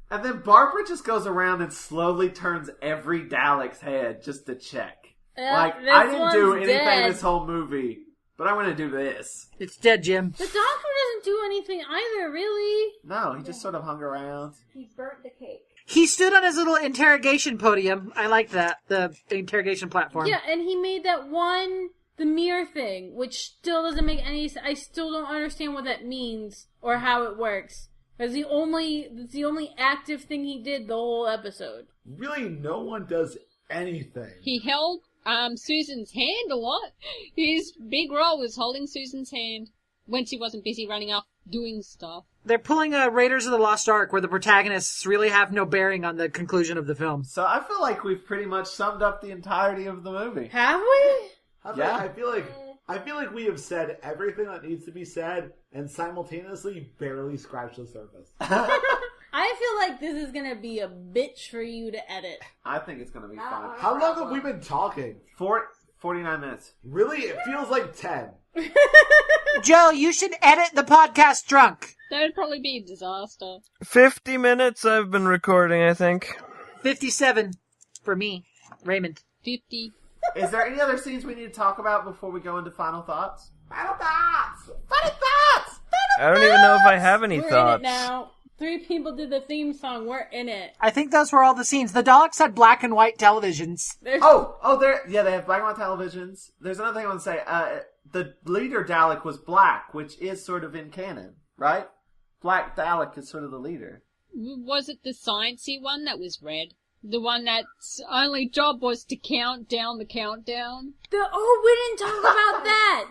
And then Barbara just goes around and slowly turns every Dalek's head just to check. I didn't do anything this whole movie, but I'm going to do this. It's dead, Jim. The Doctor doesn't do anything either, really. No, he just sort of hung around. He burnt the cake. He stood on his little interrogation podium. I like that, the interrogation platform. Yeah, and he made the mirror thing, which still doesn't make any sense. I still don't understand what that means or how it works. It's the only active thing he did the whole episode. Really, no one does anything. He held Susan's hand a lot. His big role was holding Susan's hand when she wasn't busy running off doing stuff. They're pulling a Raiders of the Lost Ark where the protagonists really have no bearing on the conclusion of the film. So I feel like we've pretty much summed up the entirety of the movie. Have we? Yeah. I feel like we have said everything that needs to be said and simultaneously barely scratched the surface. I feel like this is going to be a bitch for you to edit. I think it's going to be fun. How long have we been talking? 49 minutes. Really? It feels like 10. Joe, you should edit the podcast drunk. That would probably be a disaster. 50 minutes I've been recording, I think. 57 for me, Raymond. 50. Is there any other scenes we need to talk about before we go into final thoughts? Final thoughts! Final thoughts! I don't even know if I have any We're thoughts. in it now. 3 people did the theme song. We're in it. I think those were all the scenes. The Daleks had black and white televisions. There's... They have black and white televisions. There's another thing I want to say. The leader Dalek was black, which is sort of in canon, right? Black Dalek is sort of the leader. Was it the sciencey one that was red? The one that's only job was to count down the countdown? We didn't talk about that.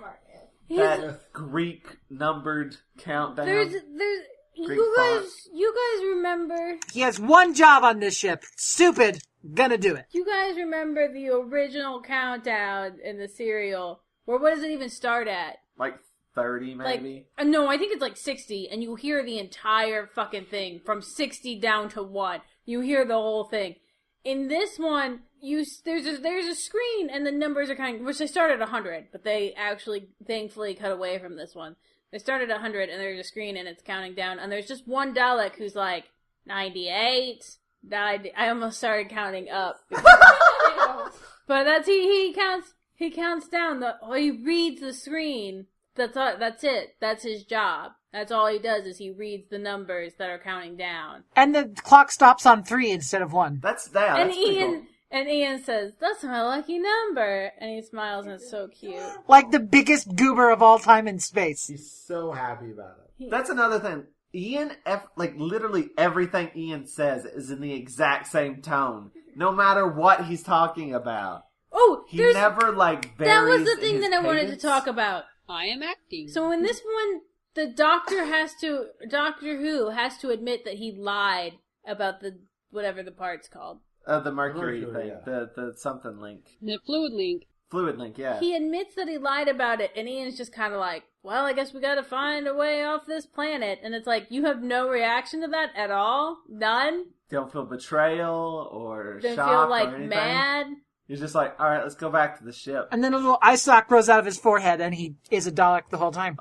That Greek numbered countdown. There's Greek you font. guys remember? He has one job on this ship. Stupid. Gonna do it. You guys remember the original countdown in the serial? Or what does it even start at? Like 30, maybe? No, I think it's like 60, and you hear the entire fucking thing from 60 down to 1. You hear the whole thing. In this one, there's a screen, and the numbers are which they start at 100, but they actually, thankfully, cut away from this one. They start at 100, and there's a screen, and it's counting down, and there's just one Dalek who's like, 98, 90. I almost started counting up. But that's, he counts down, he reads the screen. That's it. That's his job. That's all he does is he reads the numbers that are counting down. And the clock stops on 3 instead of 1. That's that. And That's pretty Ian cool. and Ian says, "That's my lucky number," and he smiles, and it's so cute. Like the biggest goober of all time in space. He's so happy about it. That's another thing. Ian, literally everything Ian says is in the exact same tone, no matter what he's talking about. Oh, He never, varies. that was the thing in his that I wanted to cadence. talk about. I am acting. So in this one, the Doctor Who has to admit that he lied about whatever the part's called. The Mercury Mercury, thing. yeah. The something link. The fluid link. Fluid link, yeah. He admits that he lied about it, and Ian's just kind of like, well, I guess we gotta find a way off this planet. And it's like, you have no reaction to that at all? None? Don't feel betrayal or Don't shock feel, or anything? mad? You're just like, alright, let's go back to the ship. And then a little eye sock grows out of his forehead, and he is a Dalek the whole time.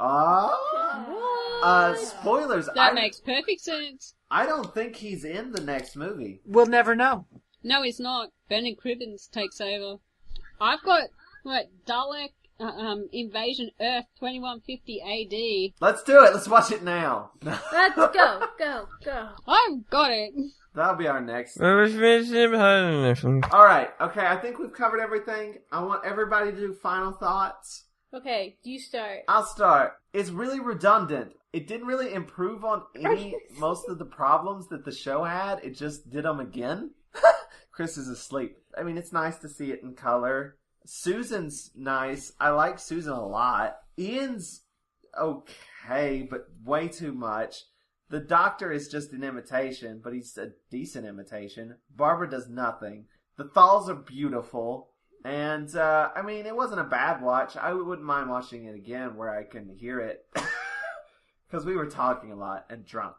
Spoilers. That makes perfect sense. I don't think he's in the next movie. We'll never know. No, he's not. Bernard Cribbins takes over. I've got, Dalek Invasion Earth 2150 AD. Let's do it. Let's watch it now. Let's go, go, go. I've got it. That'll be our next. Alright, Alright, okay, I think we've covered everything. I want everybody to do final thoughts. Okay, you start. I'll start. It's really redundant. It didn't really improve on most of the problems that the show had. It just did them again. Chris is asleep. I mean, it's nice to see it in color. Susan's nice. I like Susan a lot. Ian's okay, but way too much. The Doctor is just an imitation, but he's a decent imitation. Barbara does nothing. The Thals are beautiful. And, I mean, it wasn't a bad watch. I wouldn't mind watching it again where I can hear it. Because we were talking a lot and drunk.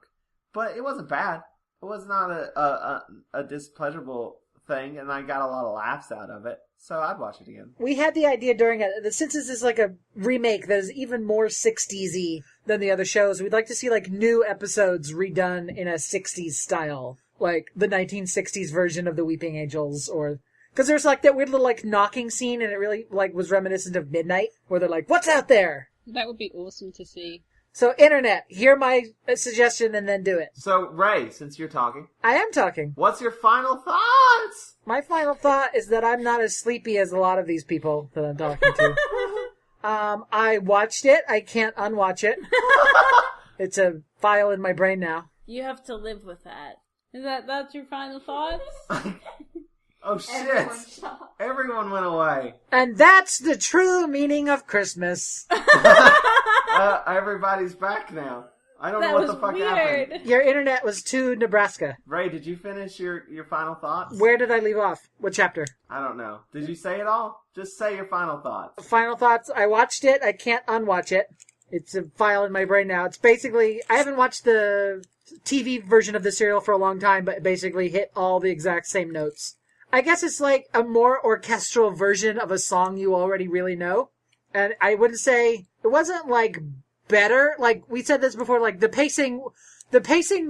But it wasn't bad. It was not a displeasurable thing, and I got a lot of laughs out of it. So I'd watch it again. We had the idea during it that since this is like a remake that is even more 60s-y than the other shows, we'd like to see like new episodes redone in a 60s style. Like the 1960s version of the Weeping Angels, or... Because there's like that weird little like knocking scene, and it really like was reminiscent of Midnight, where they're like, "What's out there?" That would be awesome to see. So, Internet, hear my suggestion and then do it. So, Ray, since you're talking, I am talking. what's your final thoughts? My final thought is that I'm not as sleepy as a lot of these people that I'm talking to. I watched it. I can't unwatch it. It's a file in my brain now. You have to live with that. That's your final thoughts? Oh, shit. Everyone went away. And that's the true meaning of Christmas. Everybody's back now. I don't That know what was the fuck weird. happened. Your internet was to Nebraska. Ray, did you finish your final thoughts? Where did I leave off? What chapter? I don't know. Did you say it all? Just say your final thoughts. Final thoughts. I watched it. I can't unwatch it. It's a file in my brain now. It's basically... I haven't watched the TV version of the serial for a long time, but it basically hit all the exact same notes. I guess it's like a more orchestral version of a song you already really know. And I wouldn't say... It wasn't like better. Like, we said this before, like, the pacing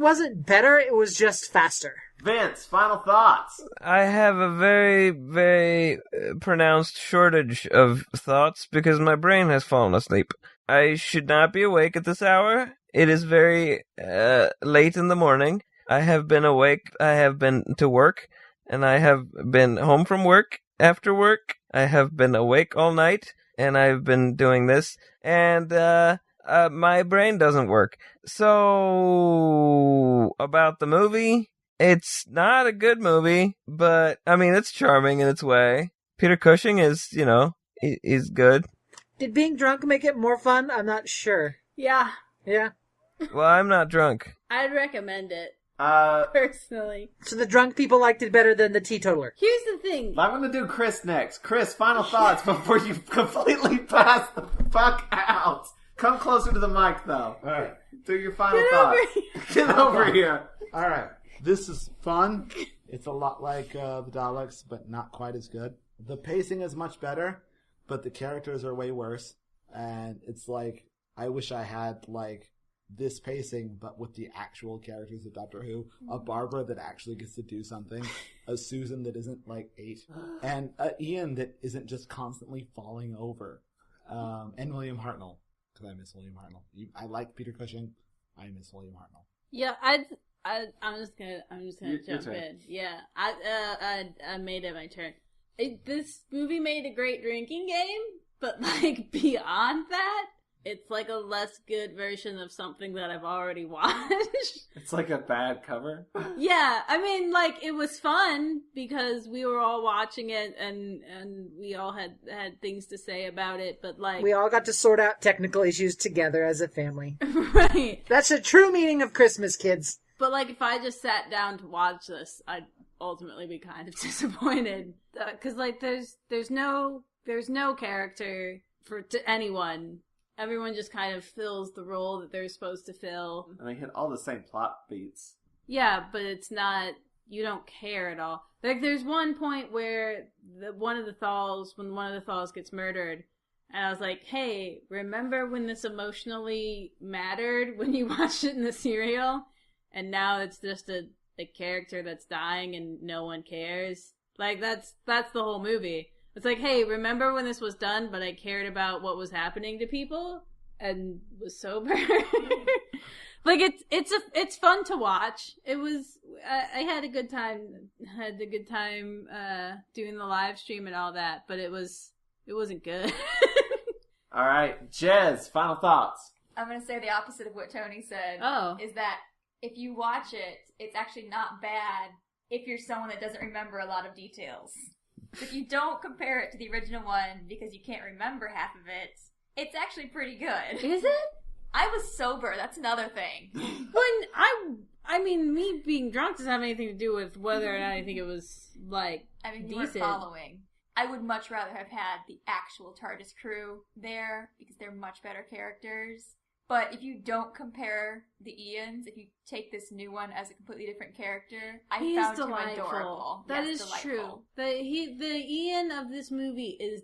wasn't better, it was just faster. Vince, final thoughts. I have a very, very pronounced shortage of thoughts because my brain has fallen asleep. I should not be awake at this hour. It is very late in the morning. I have been awake. I have been to work, and I have been home from work after work. I have been awake all night, and I've been doing this, and my brain doesn't work. So, about the movie, it's not a good movie, but, I mean, it's charming in its way. Peter Cushing is, he's good. Did being drunk make it more fun? I'm not sure. Yeah. Yeah? Well, I'm not drunk. I'd recommend it. Personally. So the drunk people liked it better than the teetotaler. Here's the thing. I'm going to do Chris next. Chris, final thoughts before you completely pass the fuck out. Come closer to the mic, though. All right. Do your final thoughts. Get over here. All right. This is fun. It's a lot like the Daleks, but not quite as good. The pacing is much better, but the characters are way worse. And it's like, I wish I had, like, this pacing, but with the actual characters of Doctor Who. A Barbara that actually gets to do something. A Susan that isn't, like, 8. And Ian that isn't just constantly falling over. And William Hartnell. Because I miss William Hartnell. I like Peter Cushing. I miss William Hartnell. Yeah, I'm just gonna jump in. Yeah, I made it my turn. This movie made a great drinking game, but like beyond that, it's like a less good version of something that I've already watched. It's like a bad cover. Yeah, I mean, like, it was fun because we were all watching it and we all had things to say about it, but like... We all got to sort out technical issues together as a family. Right. That's the true meaning of Christmas, kids. But like, if I just sat down to watch this, I'd ultimately be kind of disappointed. Because like, there's no character to anyone. Everyone just kind of fills the role that they're supposed to fill. And they hit all the same plot beats. Yeah, but it's not... You don't care at all. Like, there's one point where one of the Thals gets murdered, and I was like, hey, remember when this emotionally mattered when you watched it in the serial? And now it's just a character that's dying and no one cares. Like, that's the whole movie. It's like, hey, remember when this was done, but I cared about what was happening to people and was sober? Like, it's fun to watch. It was, I had a good time. Doing the live stream and all that, but it wasn't good. All right, Jez, final thoughts. I'm going to say the opposite of what Toni said. Oh. Is that if you watch it, it's actually not bad if you're someone that doesn't remember a lot of details. If you don't compare it to the original one because you can't remember half of it, it's actually pretty good. Is it? I was sober. That's another thing. I mean, me being drunk doesn't have anything to do with whether or not I think it was, like, you weren't following. I would much rather have had the actual TARDIS crew there because they're much better characters. But if you don't compare the Ians, if you take this new one as a completely different character, I found him adorable. That is true. The Ian of this movie is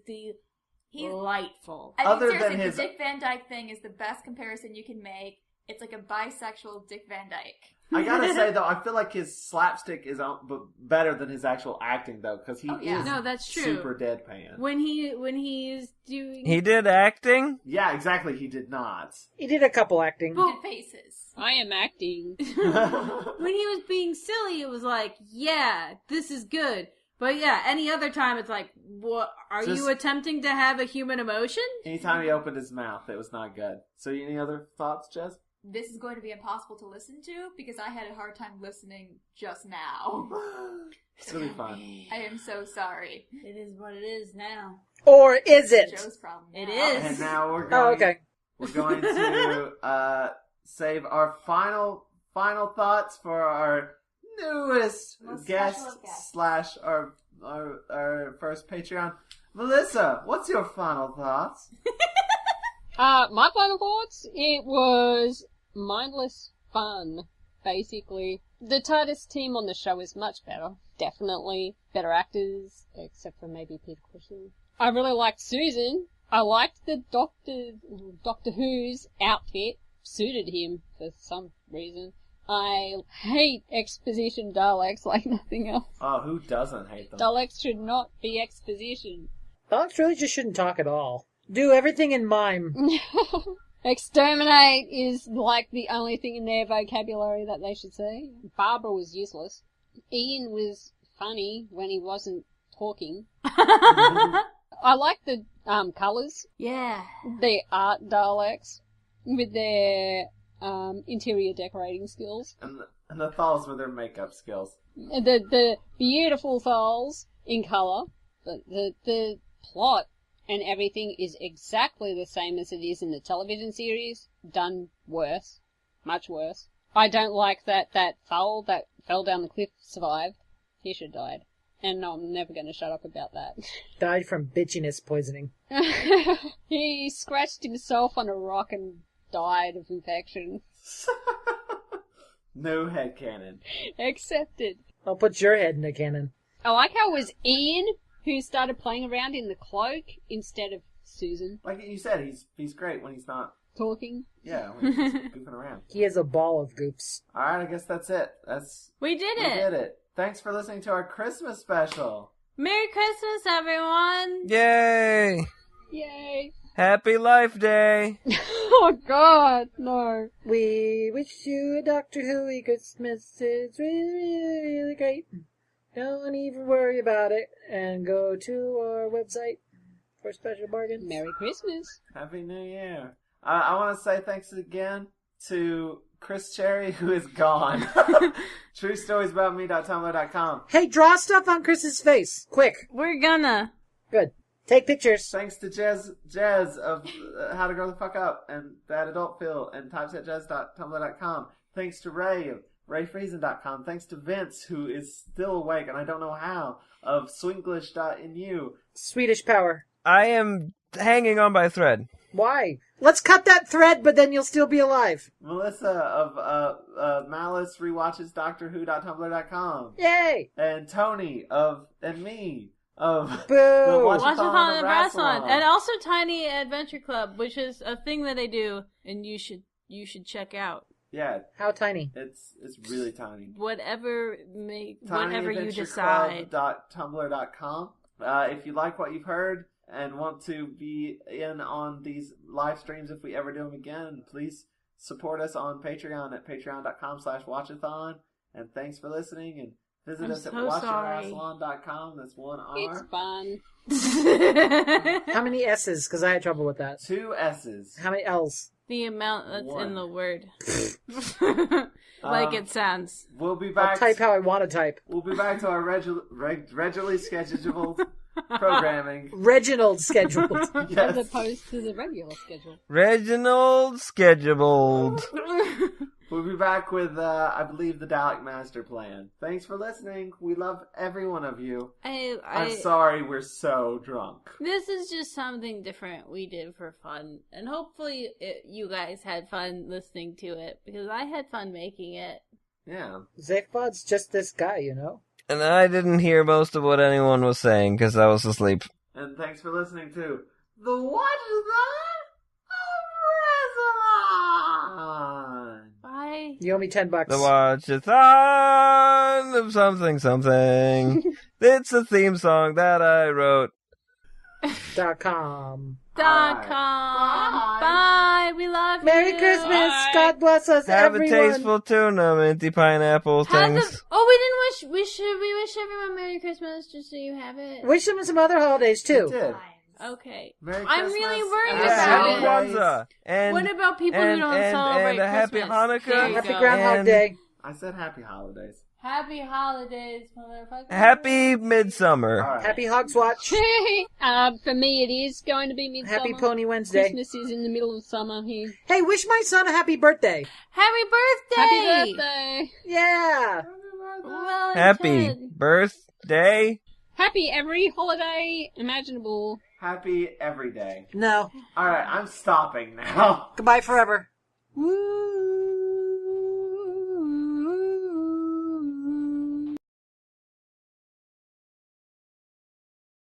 delightful. I mean, Other seriously, than his... the Dick Van Dyke thing is the best comparison you can make. It's like a bisexual Dick Van Dyke. I gotta say, though, I feel like his slapstick is better than his actual acting, though, because he is no, that's true. super deadpan. When he is doing... He did acting? Yeah, exactly, he did not. He did a couple acting. He did faces. I am acting. When he was being silly, it was like, yeah, this is good. But yeah, any other time, it's like, what? Are you attempting to have a human emotion? Anytime he opened his mouth, it was not good. So any other thoughts, Jez? This is going to be impossible to listen to because I had a hard time listening just now. It's really fun. I am so sorry. It is what it is now. Or is it? Joe's problem. It is. And now we're going. okay. We're going to save our final thoughts for our newest guest / our first Patreon. Melissa, what's your final thoughts? My final thoughts? It was mindless fun, basically. The TARDIS team on the show is much better. Definitely better actors, except for maybe Peter Cushing. I really liked Susan. I liked the Doctor Who's outfit. Suited him for some reason. I hate exposition Daleks like nothing else. Oh, who doesn't hate them? Daleks should not be exposition. Daleks really just shouldn't talk at all. Do everything in mime. Exterminate is like the only thing in their vocabulary that they should say. Barbara was useless. Ian was funny when he wasn't talking. I like the colours. Yeah. The art Daleks with their interior decorating skills. And the Thals with their makeup skills. The beautiful Thals in colour. The plot and everything is exactly the same as it is in the television series, done worse. Much worse. I don't like that Thal that fell down the cliff survived. He should have died. And no, I'm never going to shut up about that. Died from bitchiness poisoning. He scratched himself on a rock and died of infection. No headcanon. Accepted. I'll put your head in a cannon. I like how it was Ian who started playing around in the cloak instead of Susan. Like you said, he's great when he's not Talking. Yeah, when he's just goofing around. He is a ball of goops. Alright, I guess that's it. We did We did it. Thanks for listening to our Christmas special. Merry Christmas, everyone. Yay! Yay. Happy Life Day! Oh God, no. We wish you a Doctor Who Christmas. It's really, really, really great. Don't even worry about it and go to our website for special bargains. Merry Christmas. Happy New Year. I want to say thanks again to Chris Cherry, who is gone. TrueStoriesAboutMe.tumblr.com. Hey, draw stuff on Chris's face. Quick. We're gonna. Good. Take pictures. Thanks to Jez of How to Grow the Fuck Up and Bad Adult Phil and typesatjez.tumblr.com. Thanks to Ray of RayFriesen.com. Thanks to Vince, who is still awake and I don't know how, of Swinglish.nu. Swedish power. I am hanging on by a thread. Why? Let's cut that thread, but then you'll still be alive. Melissa of Malice Rewatches DoctorWho.tumblr.com. Yay! And Tony and me of Boo! the Watch-A-Thon of Rassilon. Rassilon. And also Tiny Adventure Club, which is a thing that they do, and you should check out. Yeah, How tiny? it's really tiny. Whatever you decide. TinyAdventureClub.tumblr.com. If you like what you've heard and want to be in on these live streams if we ever do them again, please support us on Patreon at patreon.com/watchathon. And thanks for listening, and visit us at watchathon.com. That's one R. It's fun. How many S's? Because I had trouble with that. 2 S's. How many L's? The amount that's 1. in the word. Like it sounds. We'll be I'll back. type how I want to type. We'll be back to our regularly scheduled programming. Reginald scheduled. As Yes. opposed to the regular schedule. Reginald scheduled. We'll be back with, I believe, the Dalek Master Plan. Thanks for listening. We love every one of you. I'm sorry we're so drunk. This is just something different we did for fun. And hopefully you guys had fun listening to it, because I had fun making it. Yeah. Zafod's just this guy, you know? And I didn't hear most of what anyone was saying because I was asleep. And thanks for listening to the Watch-A-Thon of Rassilon. Bye. You owe me $10. The Watch-A-Thon of something something. It's a theme song that I wrote. .com. .com. Bye. We love you. Merry Christmas. Bye. God bless us, Have everyone. a tasteful tuna, minty pineapple things. We didn't wish. We wish everyone Merry Christmas, just so you have it. Wish them some other holidays, You too. did. Okay. Merry I'm Christmas. really worried and about Happy it. holidays. Kwanzaa. And What about people who don't celebrate and a happy Christmas? Hanukkah. There you Happy go. Groundhog And- Day. I said happy holidays. Happy holidays, motherfucker. Happy Midsummer. All right. Happy Hogs Watch. For me, it is going to be midsummer. Happy Pony Wednesday. Christmas is in the middle of summer here. Hey, wish my son a happy birthday. Happy birthday. Happy birthday! Yeah. Well Happy said. birthday. Happy every holiday imaginable. Happy every day. No. All right, I'm stopping now. Goodbye forever. Woo.